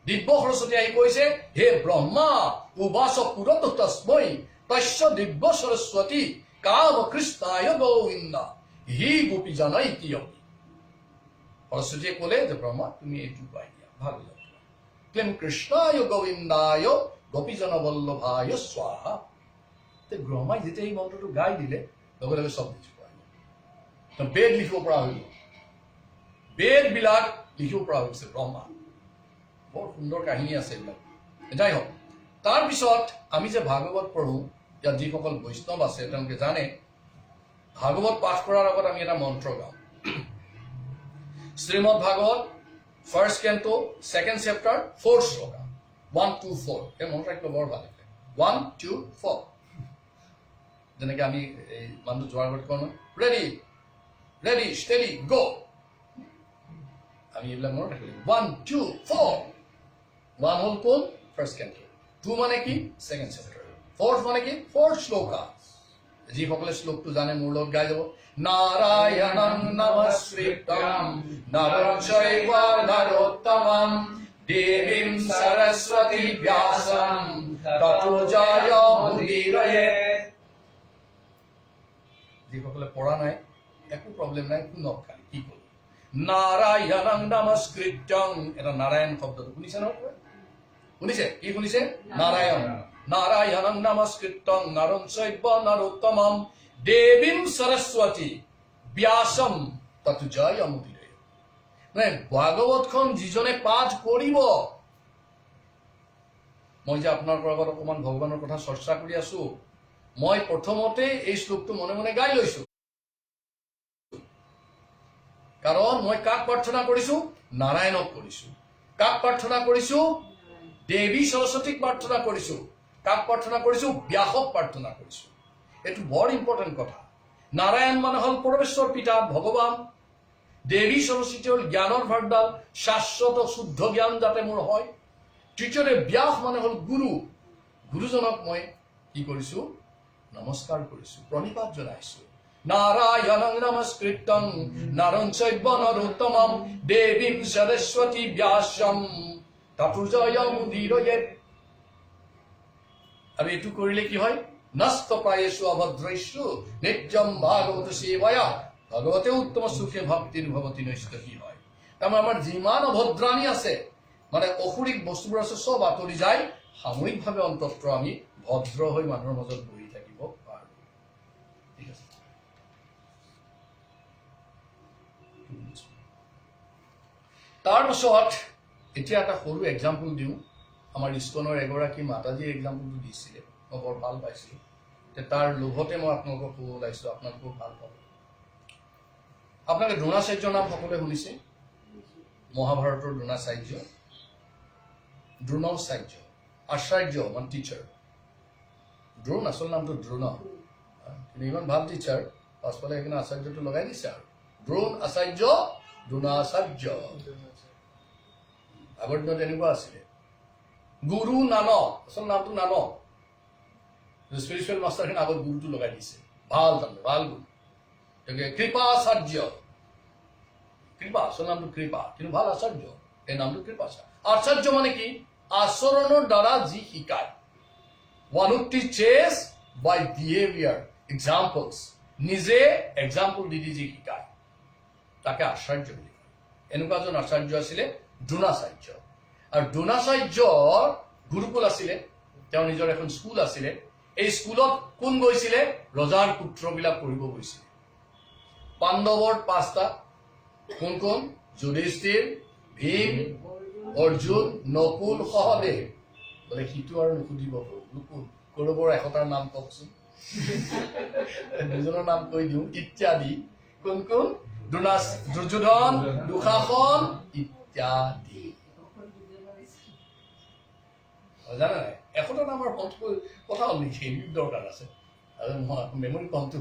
দিব্য সৰস্বতী আহি কৈছে হে ব্ৰহ্মা উবাচ পুৰতস্মৈ তস্য দিব্য সৰস্বতী কাম কৃষ্ণায় গোবিন্দ হি গোপী জানাই কি সৰস্বতীয়ে ক'লে যে ব্ৰহ্মা তুমি এইটো পাই দিয়া ভাল ক্লেম কৃষ্ণায় গোবিন্দায় গোপীজন বল্লভায় স্বাহা ব্ৰহ্মাই যেতিয়া এই মন্ত্ৰটো গাই দিলে লগে লগে চব বুজি পোৱা বেদ লিখিব পৰা হৈ গ'ল বেদবিলাক লিখিব পৰা হৈছে ব্ৰহ্মা বৰ সুন্দৰ কাহিনী আছে এইবিলাক যাই হওক তাৰপিছত আমি যে ভাগৱত পঢ়ো ইয়াত যিসকল বৈষ্ণৱ আছে তেওঁলোকে জানে ভাগৱত পাঠ কৰাৰ আগত আমি এটা মন্ত্ৰ গাওঁ Shrimad Bhagavat first canto second chapter fourth শ্লোকা 1 2 4 এই মন্ত্ৰ ৰাখিব বৰ ভাল 1 2 4 যেনেকৈ আমি এই মানুহ যোৱাৰ আগত কওঁ ৰেডি ৰেডি ষ্টেডি গ' আমি এইবিলাক মনত ৰাখিব 1 2 4 1 হ'ল কোন ফাৰ্ষ্ট কেণ্টো 2 মানে কি ছেকেণ্ড চেপ্টাৰ 4 মানে কি ফ'ৰ্থ শ্লোকা যিসকলে শ্লোকটো জানে মোৰ লগত গাই যাব নাৰায়ণং নমস্কৃত্যং নৰং চৈব নৰোত্তমং দেবীং সৰস্বতী ব্যাসং ততো জয়মুদীৰয়ে যিসকলে পঢ়া নাই একো প্ৰব্লেম নাই শুনক খালি কি ক'লো নাৰায়ণং নমস্কৃত্যং এটা নাৰায়ণ শব্দটো শুনিছে নহয় শুনিছে কি শুনিছে নাৰায়ণ নাৰায়ণং নমস্কৃত্যং নৰং চৈব নৰোত্তমম দেবীং সৰস্বতী ব্যাসম ততো জয়মুদীৰয়ে মানে ভাগৱতখন যিজনে পাঠ কৰিব মই যে আপোনালোকৰ আগত অকণমান ভগৱানৰ কথা চৰ্চা কৰি আছো মই প্ৰথমতে এই শ্লোকটো মনে মনে গাই লৈছো কাৰণ মই কাক প্ৰাৰ্থনা কৰিছো নাৰায়ণক কৰিছো কাক প্ৰাৰ্থনা কৰিছো দেৱী সৰস্বতীক প্ৰাৰ্থনা কৰিছো কাক প্ৰাৰ্থনা কৰিছো ব্যাসক প্ৰাৰ্থনা কৰিছো এটো বৰ ইম্পৰ্টেন্ট কথা নাৰায়ণ মানে হল পৰমেশ্বৰ পিতা ভগৱান দেৱী সৰস্বতী হল জ্ঞানৰ ভাণ্ডাৰ শাশ্বত শুদ্ধ জ্ঞান যাতে মোৰ হয় তৃতীয়তে ব্যাস মানে হল গুৰু গুৰুজনক মই কি কৰিছো নমস্কাৰ কৰিছো প্ৰণিপাত জনাইছো নাৰায়ণং নমস্কৃত্যং নৰং চৈব নৰোত্তমম দেবীং সৰস্বতী ব্যাসম ততো জয়মুদীৰয়ে আৰু এইটো কৰিলে কি হয় নষ্ট প্ৰায়েষু অভদ্ৰৈষু নিত্যম ভাগৱত সেৱায়া ভগৱতে উত্তম সুখে ভক্তিৰ ভৱতি নৈষ্ঠ কি হয় তাৰমানে আমাৰ যিমান অভদ্ৰাণী আছে মানে অসুৰিক বস্তুবোৰ আছে চব আঁতৰি যায় সামূহিকভাৱে অন্তত্ৰ আমি ভদ্ৰ হৈ মানুহৰ মাজত বহি থাকিব পাৰোঁ ঠিক আছে তাৰপিছত এতিয়া এটা সৰু এক্সাম্পল দিওঁ আমাৰ ইস্কনৰ এগৰাকী মাতাজীৰ এক্সাম্পলটো দিছিলে মই বৰ ভাল পাইছিলোঁ তাৰ লোভতে মই আপোনালোকক ক'ব ওলাইছোঁ আপোনালোকেও ভাল পাব আপোনালোকে দ্ৰোণাচাৰ্যৰ নাম সকলোৱে শুনিছে মহাভাৰতৰ দ্ৰোণাচাৰ্য দ্ৰোণাচাৰ্য আচাৰ্য মানে টিচাৰ দ্ৰোণ আচল নামটো দ্ৰোণ কিন্তু ইমান ভাল টিচাৰ পাছফালে সেইকাৰণে আচাৰ্যটো লগাই দিছে আৰু দ্ৰোণ আচাৰ্য দ্ৰোণাচাৰ্য আগৰ দিনত এনেকুৱা আছিলে গুৰু নানক আচল নামটো নানক স্পিৰিচুৱেল মাষ্টাৰখিনি আগত গুৰুটো লগাই দিছে ভাল তাৰমানে ভাল গুৰু গতিকে কৃপাচাৰ্য কৃপা আচল নামটো কৃপা কিন্তু ভাল আচাৰ্য এই নামটো কৃপাচাৰ্য আচাৰ্য মানে কি আচৰণৰ দ্বাৰা যি শিকায় one who teaches by behavior examples নিজে এক্সাম্পল দি দি যি শিকায় তাকে আচাৰ্য বুলি কয় এনেকুৱা এজন আচাৰ্য আছিলে দ্ৰোণাচাৰ্য আৰু দ্ৰোণাচাৰ্যৰ গুৰুকুল আছিলে তেওঁ নিজৰ এখন স্কুল আছিলে এই স্কুলত কোন গৈছিলে ৰজাৰ পুত্ৰবিলাক পঢ়িব গৈছিলে পাণ্ডৱৰ 5টা কোন কোন যুধিষ্ঠিৰ ভীম অৰ্জুন নকুল সহদেৱ বোলে সিটো আৰু নুসুধিব কোন কৌৰৱৰ 100টাৰ নাম কওকচোন দুজনৰ নাম কৈ দিওঁ ইত্যাদি কোন কোন দুৰ্যোধন দুঃশাসন ইত্যাদি জানা নাই 100টা নামৰ কথা হ'ল নেকি দৰকাৰ আছে আৰু মেমৰি কমটো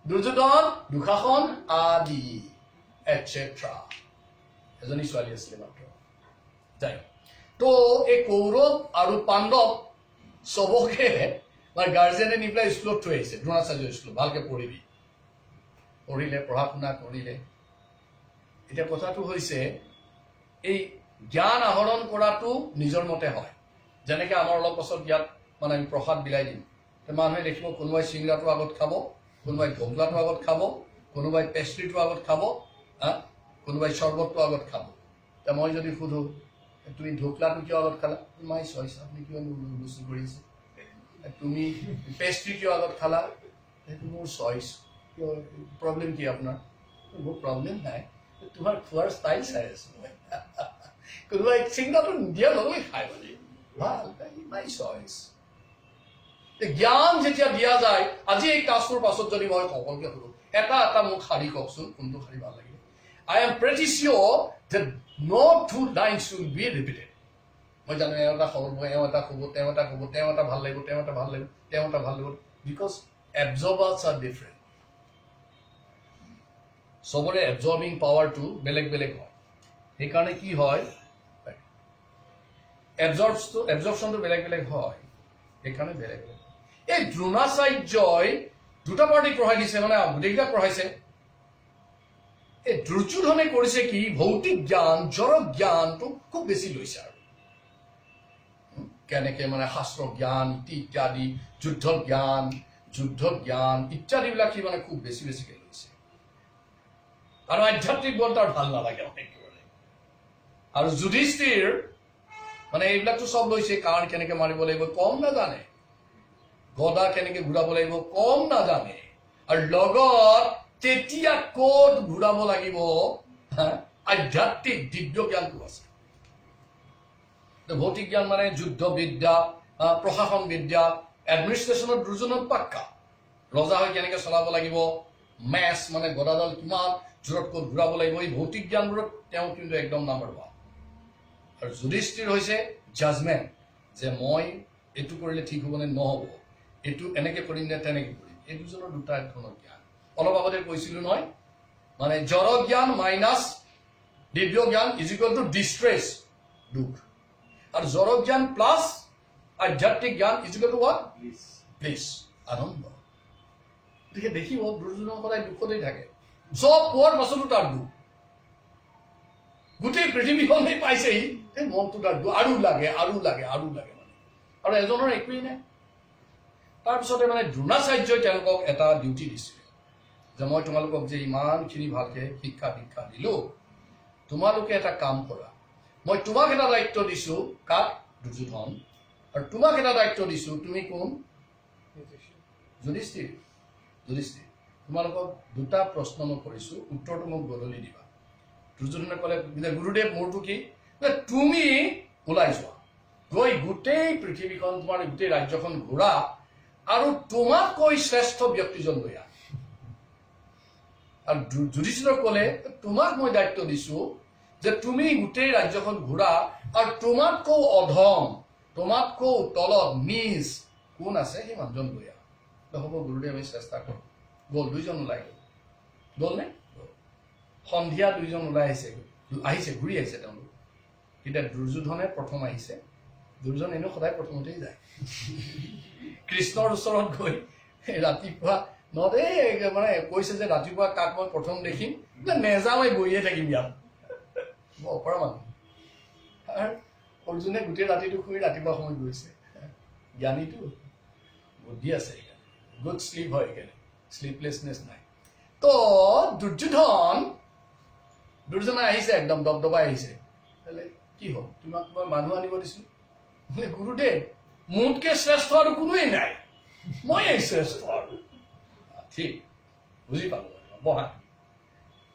দুৰ্যোধন দুঃশাসন আদি এটচেট্ৰা এজনী ছোৱালী আছিলে মাত্ৰ যাই তো এই কৌৰৱ আৰু পাণ্ডৱ চবকে মানে গাৰ্জেনে নি পেলাই স্কুলত থৈ আহিছে দ্ৰোণাচাৰ্য স্কুলত ভালকে পঢ়িবি পঢ়িলে পঢ়া শুনা কৰিলে এতিয়া কথাটো হৈছে এই জ্ঞান আহৰণ কৰাটো নিজৰ মতে হয় যেনেকৈ আমাৰ অলপ পাছত ইয়াত মানে আমি প্ৰসাদ বিলাই দিম মানুহে দেখিব কোনোবাই চিংৰাটো আগত খাব কোনোবাই ঢকলাটো আগত খাব কোনোবাই পেষ্ট্ৰিটো আগত খাব কোনোবাই চৰ্বতটো আগত খাব এতিয়া মই যদি সোধো তুমি ঢকলাটো কিয় আগত খালা মাই চইচ আপুনি কিয় বস্তু কৰিছে তুমি পেষ্ট্ৰি কিয় আগত খালা সেইটো মোৰ চইচ কিয় প্ৰব্লেম কি আপোনাৰ মোৰ প্ৰব্লেম নাই তোমাৰ খোৱাৰ ষ্টাইল চাই আছো মই কোনোবাই চিংৰাটো নিদিয়া লগে খায় মানে ভাল মাই চইচ জ্ঞান যেতিয়া দিয়া যায় আজি এই ক্লাছটোৰ পাছত যদি মই সকলোকে সোধো এটা এটা মোক শাৰী কওকচোন কোনটো শাৰী ভাল লাগিব I am pretty sure that no two lines will be repeated. মই জানো এটা খবৰ মই এটা ক'ব তেওঁ এটা ক'ব তেওঁ এটা ভাল লাগিব তেওঁ এটা ভাল লাগিব তেওঁ এটা ভাল লাগিব বিকজ absorbers are different. সবৰে absorbing power টো বেলেগ বেলেগ হয় সেইকাৰণে কি হয় absorptionটো বেলেগ বেলেগ হয় সেইকাৰণে বেলেগ বেলেগ এই দ্ৰোণাচাৰ্যই দুটা পাৰ্টিক পঢ়াই দিছে মানে গোটেইকেইটা পঢ়াইছে এই দুৰ্যোধনে কৰিছে কি ভৌতিক জ্ঞান জড় জ্ঞানটো খুব বেছি লৈছে আৰু কেনেকে মানে শাস্ত্ৰ জ্ঞান ইত্যাদি যুদ্ধ জ্ঞান ইত্যাদিবিলাক সি মানে খুব বেছি বেছিকে লৈছে আৰু আধ্যাত্মিক বল তাৰ ভাল নালাগে একেবাৰে আৰু যুধিষ্ঠিৰ মানে এইবিলাকতো চব লৈছে কাঁড় কেনেকে মাৰিব লাগিব কম নাজানে গদা কেনেকে ঘূৰাব লাগিব কম নাজানে আৰু লগত তেতিয়া ক'ত ঘূৰাব লাগিব আধ্যাত্মিক দিব্য জ্ঞানটো আছে ভৌতিক জ্ঞান মানে যুদ্ধ বিদ্যা প্ৰশাসন বিদ্যা এডমিনিষ্ট্ৰেশ্যনৰ দুজনত পাক্কা ৰজা হৈ কেনেকে চলাব লাগিব মেচ মানে গদাডাল কিমান জোৰত ক'ত ঘূৰাব লাগিব এই ভৌতিক জ্ঞানবোৰত তেওঁ কিন্তু একদম নাম্বাৰ 1 আৰু যুধিষ্ঠিৰ হৈছে জাজমেণ্ট যে মই এইটো কৰিলে ঠিক হ'ব নে নহ'ব এইটো এনেকে কৰিম নে তেনেকে কৰিম এই দুজনৰ দুটা ধৰণৰ জ্ঞান অলপ আগতে কৈছিলো নহয় মানে জড় জ্ঞান মাইনাছ দিব্য জ্ঞান ইজ ইকুৱেল টু ডিষ্ট্ৰেছ দুখ আৰু জড় জ্ঞান প্লাছ আধ্যাত্মিক জ্ঞান is equal to what please আনন্দ গতিকে দেখিব দুৰ্যোধন সদায় দুখতেই থাকে চব পোৱাৰ পাছতো তাৰ দুখ গোটেই পৃথিৱীখনেই পাইছেহি সেই মনটো তাৰ দুখ আৰু লাগে মানে আৰু এজনৰ একোৱেই নাই তাৰপিছতে মানে দ্ৰোণাচাৰ্যই তেওঁলোকক এটা ডিউটি দিছিলে যে মই তোমালোকক যে ইমানখিনি ভালকে শিক্ষা দিলো তোমালোকে এটা কাম কৰা মই তোমাক এটা দায়িত্ব দিছো কাক দুৰ্যোধন আৰু তোমাক এটা দায়িত্ব দিছো তুমি কোন যুধিষ্ঠিৰ তোমালোকক দুটা প্ৰশ্ন মই কৰিছো উত্তৰটো মোক বদলি দিবা দুৰ্যোধনে ক'লে গুৰুদেৱ মোৰটো কি তুমি ওলাই যোৱা গৈ গোটেই পৃথিৱীখন তোমাৰ গোটেই ৰাজ্যখন ঘূৰা আৰু তোমাতকৈ শ্ৰেষ্ঠ ব্যক্তিজন লৈ আহ আৰু যুধিষ্ঠিৰক ক'লে তোমাক মই দায়িত্ব দিছো যে তুমি গোটেই ৰাজ্যখন ঘূৰা আৰু তোমাতকৈ অধম তোমাতকৈ তলত নিজ কোন আছে সেই মানুহজন লৈ আহ হ'ব গুৰুদেৱ আমি চেষ্টা কৰোঁ গ'ল দুইজন ওলাই গ'ল নে সন্ধিয়া দুইজন ওলাই আহিছে ঘূৰি আহিছে তেওঁলোক তেতিয়া দুৰ্যোধনে প্ৰথম আহিছে দুৰ্যোধন এনেও সদায় প্ৰথমতেই যায় কৃষ্ণৰ ওচৰত গৈ ৰাতিপুৱা মানে কৈছে যে ৰাতিপুৱা কাক মই প্ৰথম দেখিম নেযাওঁ বহিয়ে থাকিম ইয়াত মই অপৰা মানুহ আৰু অৰ্জুনে গোটেই ৰাতিটো শুই ৰাতিপুৱা সময়ত গৈছে জ্ঞানীটো বুদ্ধি আছে গুড শ্লিপ হয় সেইকাৰণে শ্লিপলেছনেছ নাই তো দুৰ্যোধনে আহিছে একদম দবদবাই আহিছে কি হ'ল তোমাক মই মানুহ আনিব দিছোঁ গুৰুদেৱ মোতকৈ শ্ৰেষ্ঠ আৰু কোনোৱেই নাই ময়েই শ্ৰেষ্ঠ আৰু ঠিক বুজি পালোঁ বহা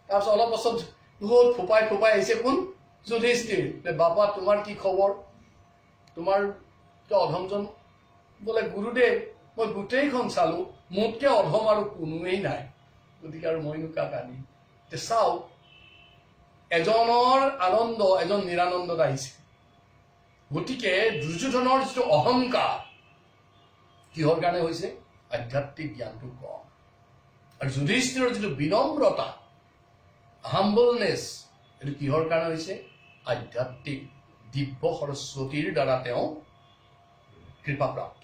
তাৰপিছত অলপ পাছত হ'ল ফোপাই আহিছে কোন যুধিষ্ঠিৰ বাবা তোমাৰ কি খবৰ তোমাৰ অধমজন বোলে গুৰুদেৱ মই গোটেইখন চালোঁ মোতকৈ অধম আৰু কোনোৱেই নাই গতিকে আৰু মইনো কাক আনি চাওক এজনৰ আনন্দ এজন নিৰানন্দত আহিছে গতিকে দুৰ্যোধনৰ যিটো অহংকাৰ কিহৰ কাৰণে হৈছে আধ্যাত্মিক জ্ঞানটো কম আৰু যুধিষ্ঠিৰৰ যিটো বিনম্ৰতা হাম্বলনেছ এইটো কিহৰ কাৰণে হৈছে আধ্যাত্মিক দিব্য সৰস্বতীৰ দ্বাৰা তেওঁ কৃপাপ্ৰাপ্ত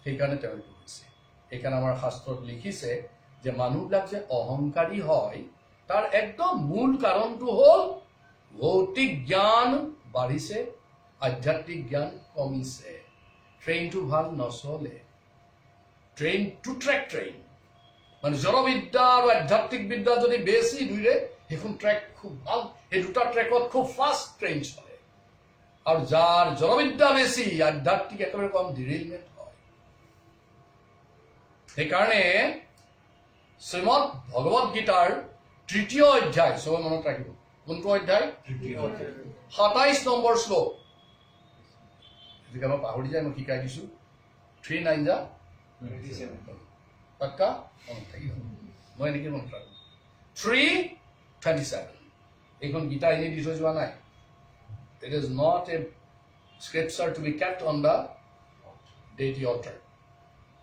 সেইকাৰণে তেওঁ এইটো হৈছে সেইকাৰণে আমাৰ শাস্ত্ৰত লিখিছে যে মানুহবিলাক যে অহংকাৰী হয় তাৰ একদম মূল কাৰণটো হ'ল ভৌতিক জ্ঞান বাঢ়িছে আধ্যাত্মিক জ্ঞান কমিছে ট্ৰেইনটো ভাল নচলে ট্ৰেইন টু ট্ৰেক ট্ৰেইন মানে জড়বিদ্যা আৰু আধ্যাত্মিক বিদ্যা যদি বেছি দুইৰে সেইখন ট্ৰেক খুব ভাল এই দুটা ট্ৰেকত খুব ফাষ্ট ট্ৰেইন চলে আৰু যাৰ জড়বিদ্যা বেছি আধ্যাত্মিক একেবাৰে কম ডিৰিলমেণ্ট হয় সেইকাৰণে শ্ৰীমদ ভগৱত গীতাৰ ৩য় অধ্যায় চবে মনত ৰাখিব কোনটো অধ্যায় ২৭ নম্বৰ শ্লোক মই পাহৰি যায় মই শিকাই দিছো 3 9 পাক্কা মনত থাকিব মই এনেকৈ মনত ৰাখোঁ 3:27 এইখন গীতা এনেই দি থৈ যোৱা নাই it is not a scripture to be kept on the deity altar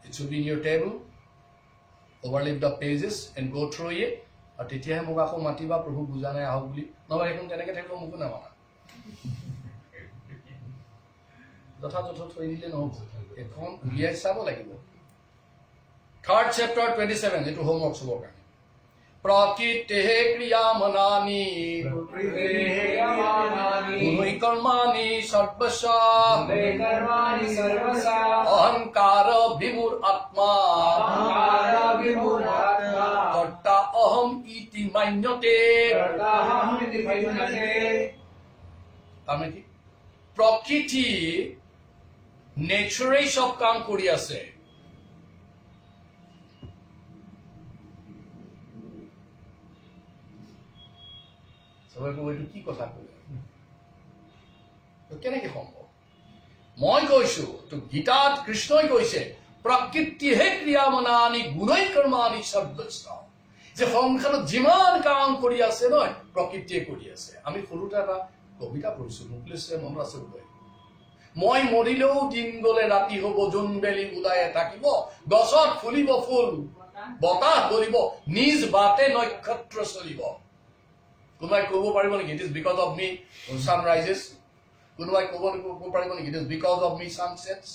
it should be in your table overleaf the pages and go through it আৰু তেতিয়াহে মোক আকৌ মাতিবা প্ৰভু বুজা নাই আহক বুলি নহ'লে এখন তেনেকৈ থাকিব মোকো নামানা যথাযথ থৈ দিলে নহ'ব এখন উলিয়াই চাব লাগিব 3rd chapter 27 এইটো হোমৱৰ্ক চবৰ কাৰণে প্ৰকৃতেহে ক্ৰিয়ামনানি গুণৈ কৰ্মাণি সৰ্বস্ব অহংকাৰ বিমূঢ় আত্মা কৰ্তা অহম ইতি মান্যতে তাৰমানে কি প্ৰকৃতি নেচাৰেই চব কাম কৰি আছে চবে ক'ব এইটো কি কথা ক'লে কেনেকে সম্ভৱ মই কৈছো তো গীতাত কৃষ্ণই কৈছে প্ৰকৃতিহে ক্ৰিয়ামনানি গুণৈ কৰ্মাণি সৰ্বস্ব যে সংসাৰত যিমান কাম কৰি আছে নহয় প্ৰকৃতিয়ে কৰি আছে আমি সৰুতে এটা কবিতা পঢ়িছো মুকলেশে মনত আছে বোলে মই মৰিলেও দিন গ'লে ৰাতি হ'ব জোনবেলি উদায়ে থাকিব গছত ফুলিব ফুল বতাহ বলিব নিজ বাটে নক্ষত্ৰ চলিব কোনোবাই ক'ব পাৰিব নেকি ইট ইজ বিকজ অফ মি ছানৰাইজেছ কোনোবাই ক'ব পাৰিব নেকি ইট ইজ বিকজ অফ মি ছানছেটছ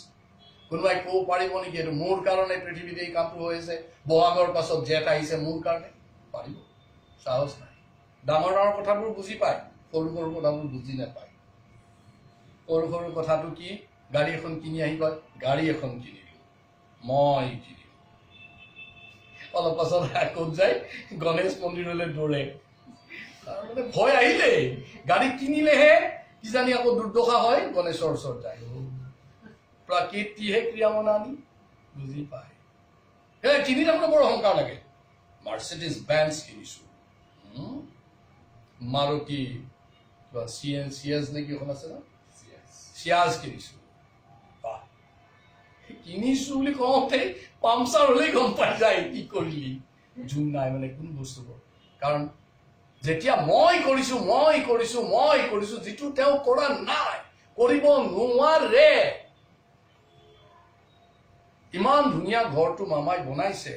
কোনোবাই ক'ব পাৰিব নেকি এইটো মোৰ কাৰণে পৃথিৱীত এই কামটো হৈছে বহাগৰ পাছত জেঠ আহিছে মোৰ কাৰণে পাৰিব সাহস নাই ডাঙৰ ডাঙৰ কথাবোৰ বুজি পায় সৰু সৰু কথাবোৰ বুজি নাপায় সৰু সৰু কথাটো কি গাড়ী এখন কিনি আহি কয় গাড়ী এখন কিনিলোঁ মই কিনিলোঁ অলপ পাছত ক'ত যায় গণেশ মন্দিৰলৈ দৌৰে মানে ভয় আহিলে গাড়ী কিনিলেহে কিজানি আকৌ দুৰ্দশা হয় গণেশৰ ওচৰত যায় প্ৰকৃতিহে ক্ৰিয়ামনানি বুজি পায় কিনি থাকোঁতে বৰ অহংকাৰ লাগে মাৰ্চিডিজ বেঞ্চ কিনিছোঁ মাৰুতি কিবা চিয়েজ নে কি এখন আছে ন চিয়াজ কিনিছোঁ কিনিছোঁ বুলি কওঁতে পামচাৰ হ'লেই গম পাই যায় কি কৰিলি জোন নাই মানে কোন বস্তুবোৰ কাৰণ যেতিয়া মই কৰিছোঁ যিটো তেওঁ কৰা নাই কৰিব নোৱাৰে ইমান ধুনীয়া ঘৰটো মামাই বনাইছে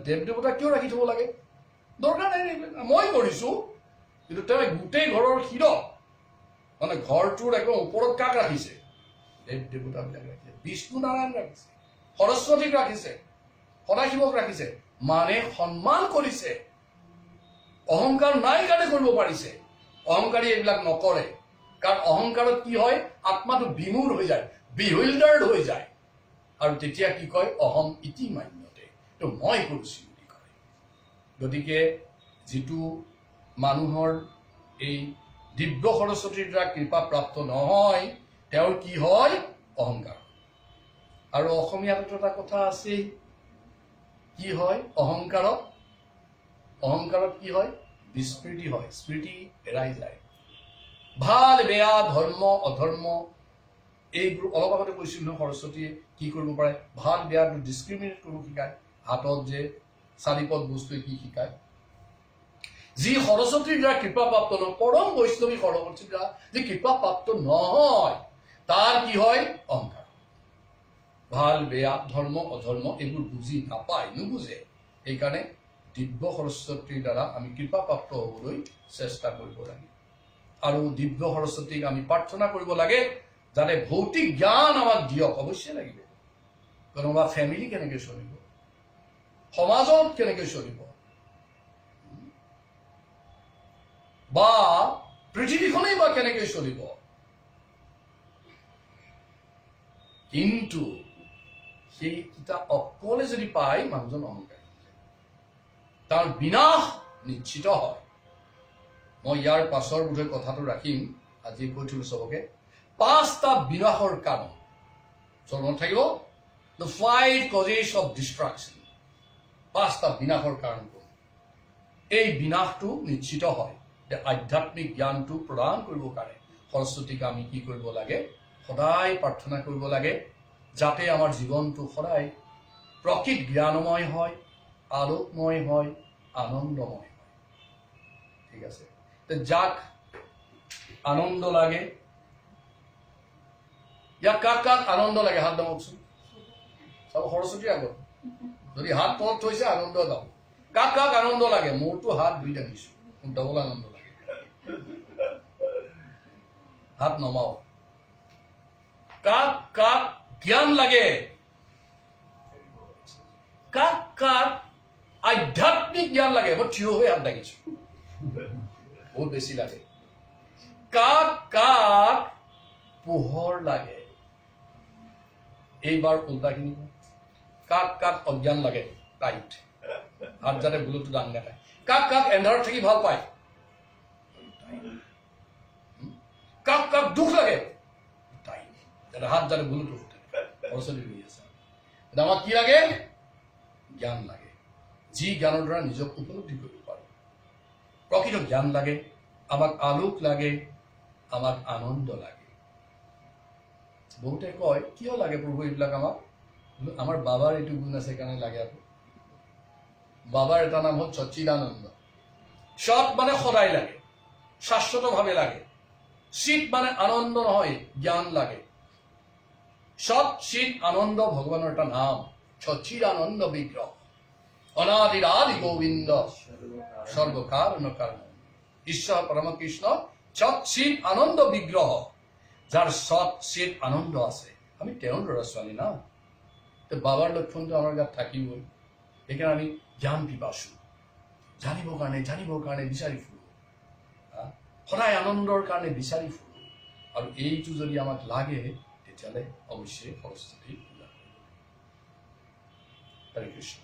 দেৱ দেৱতা কিয় ৰাখি থব লাগে দৰকাৰ নাই মই কৰিছোঁ কিন্তু তেওঁ গোটেই ঘৰৰ শিৰত মানে ঘৰটোৰ একদম ওপৰত কাক ৰাখিছে? দেৱ দেৱতাবিলাক ৰাখিছে, বিষ্ণু নাৰায়ণ ৰাখিছে, সৰস্বতীক ৰাখিছে, সদাশিৱক ৰাখিছে, মানে সন্মান কৰিছে। অহংকাৰ নাই কাৰণে কৰিব পাৰিছে। অহংকাৰী এইবিলাক নকৰে, কাৰণ অহংকাৰত কি হয়? আত্মাটো বিমূঢ় হৈ যায়, বিহুইল্ডাৰ্ড হৈ যায়, আৰু তেতিয়া কি কয়? অহম ইতি মান্যতে, তো মই কৰিছো বুলি কয়। গতিকে যিটো মানুহৰ এই দিব্য সৰস্বতীৰ দ্বাৰা কৃপা প্ৰাপ্ত নহয়, তেওঁৰ কি হয়? অহংকাৰ। আৰু অসমীয়াত এটা কথা আছেই, কি হয় অহংকাৰত? অহংকাৰত কি হয়? বিস্মৃতি হয়, স্মৃতি হেৰাই যায়। ভাল বেয়া, ধৰ্ম অধৰ্ম, এইবোৰ অলপ আগতে কৈছিল নহয়, সৰস্বতীয়ে কি কৰিব পাৰে? ভাল বেয়াটো ডিছক্ৰিমিনেট কৰিব শিকায়। হাতত যে চাৰিপদ বস্তুৱে কি শিকায়? যি সৰস্বতীৰ দ্বাৰা কৃপা প্ৰাপ্ত নহয়, পৰম বৈষ্ণৱী সৰস্বতীৰ দ্বাৰা যি কৃপা প্ৰাপ্ত নহয়, তাৰ কি হয়? অহংকাৰ। ভাল বেয়া, ধৰ্ম অধৰ্ম এইবোৰ বুজি নাপায়, নুবুজে। সেইকাৰণে দিব্য সৰস্বতীৰ দ্বাৰা আমি কৃপা প্ৰাপ্ত হ'বলৈ চেষ্টা কৰিব লাগে। আৰু দিব্য সৰস্বতীক আমি প্ৰাৰ্থনা কৰিব লাগে যাতে ভৌতিক জ্ঞান আমাক দিয়ক। অৱশ্যে লাগিব। কোনোবা ফেমিলি কেনেকৈ চলিব, সমাজত কেনেকৈ চলিব, বা পৃথিৱীখনেই বা কেনেকৈ চলিব। কিন্তু সেইকেইটা অকলে যদি পায়, মানুহজন অহংকাৰী, তাৰ বিনাশ নিশ্চিত হয়। মই ইয়াৰ পাছৰ বোধহয় কথাটো ৰাখিম, আজি কৈ থলো চবকে। 5টা বিনাশৰ কাৰণ মনত থাকিব। The 5 causes of destruction. 5টা বিনাশৰ কাৰণ। এই বিনাশটো নিশ্চিত হয় যে আধ্যাত্মিক জ্ঞানটো প্ৰদান কৰিবৰ কাৰণে সৰস্বতীক আমি কি কৰিব লাগে? সদায় প্ৰাৰ্থনা কৰিব লাগে, যাতে আমাৰ জীৱনটো সদায় প্ৰকৃত জ্ঞানময় হয়, আলোকময় হয়, আনন্দময় হয়। ঠিক আছে? যাক আনন্দ লাগে, ইয়াক কাক কাক আনন্দ লাগে? হাত দামকচোন। চাব সৰস্বতীৰ আগত যদি হাত তলত থৈছে, আনন্দ দাও। কাক কাক আনন্দ লাগে? মোৰতো হাত ধুই দাঙিছো, মোৰ ডবল আনন্দ লাগে। হাত নমাও। কাক কাক জ্ঞান লাগে? কাক কাক আধ্যাত্মিক জ্ঞান লাগে? মই থিয় হৈ হাত দাঙিছো, বহুত বেছি লাগে। কাক কাক পোহৰ লাগে? এইবাৰ উল্টাখিনি। কাক কাক অজ্ঞান লাগে? টাইট হাত, যাতে বুলুটো দাঙ নাখায়। কাক কাক এন্ধাৰত থাকি ভাল পায়? কাক কাক দুখ লাগে? টাইট যাতে হাত, যাতে বুলুটো সৰস্বতী হৈ আছে। আমাক কি লাগে? জ্ঞান লাগে, যি জ্ঞানৰ দ্বাৰা নিজক উপলব্ধি কৰিব পাৰো। প্ৰকৃত জ্ঞান লাগে, আমাক আলোক লাগে, আমাক আনন্দ লাগে। বহুতে কয়, কিয় লাগে প্ৰভু এইবিলাক আমাক? আমাৰ বাবাৰ এইটো গুণ আছে কাৰণে লাগে। আকৌ বাবাৰ এটা নাম হ'ল সচ্চিদানন্দ। সৎ মানে সদায় লাগে, শাশ্বতভাৱে লাগে। চিত মানে আনন্দ নহয়, জ্ঞান লাগে। সৎ চিত আনন্দ ভগৱানৰ এটা নাম, সচ্চিদানন্দ বিগ্ৰহ। অনাদিৰ আদি গোবিন্দ সৰ্বকাৰণ কাৰণ ঈশ্বৰ পৰমকৃষ্ণ সৎ চিত আনন্দ বিগ্ৰহ। যাৰ সৎ চিত আনন্দ আছে, আমি তেওঁৰ ল'ৰা ছোৱালী না। তো বাবাৰ লক্ষণটো আমাৰ গাত থাকিবই। সেইকাৰণে আমি জ্ঞান পিপাসু, জানিবৰ কাৰণে বিচাৰি ফুৰো, সদায় আনন্দৰ কাৰণে বিচাৰি ফুৰো। আৰু এইটো যদি আমাক লাগে, তেতিয়াহ'লে অৱশ্যেই সৰস্বতী পূজা কৰিব। হৰে কৃষ্ণ।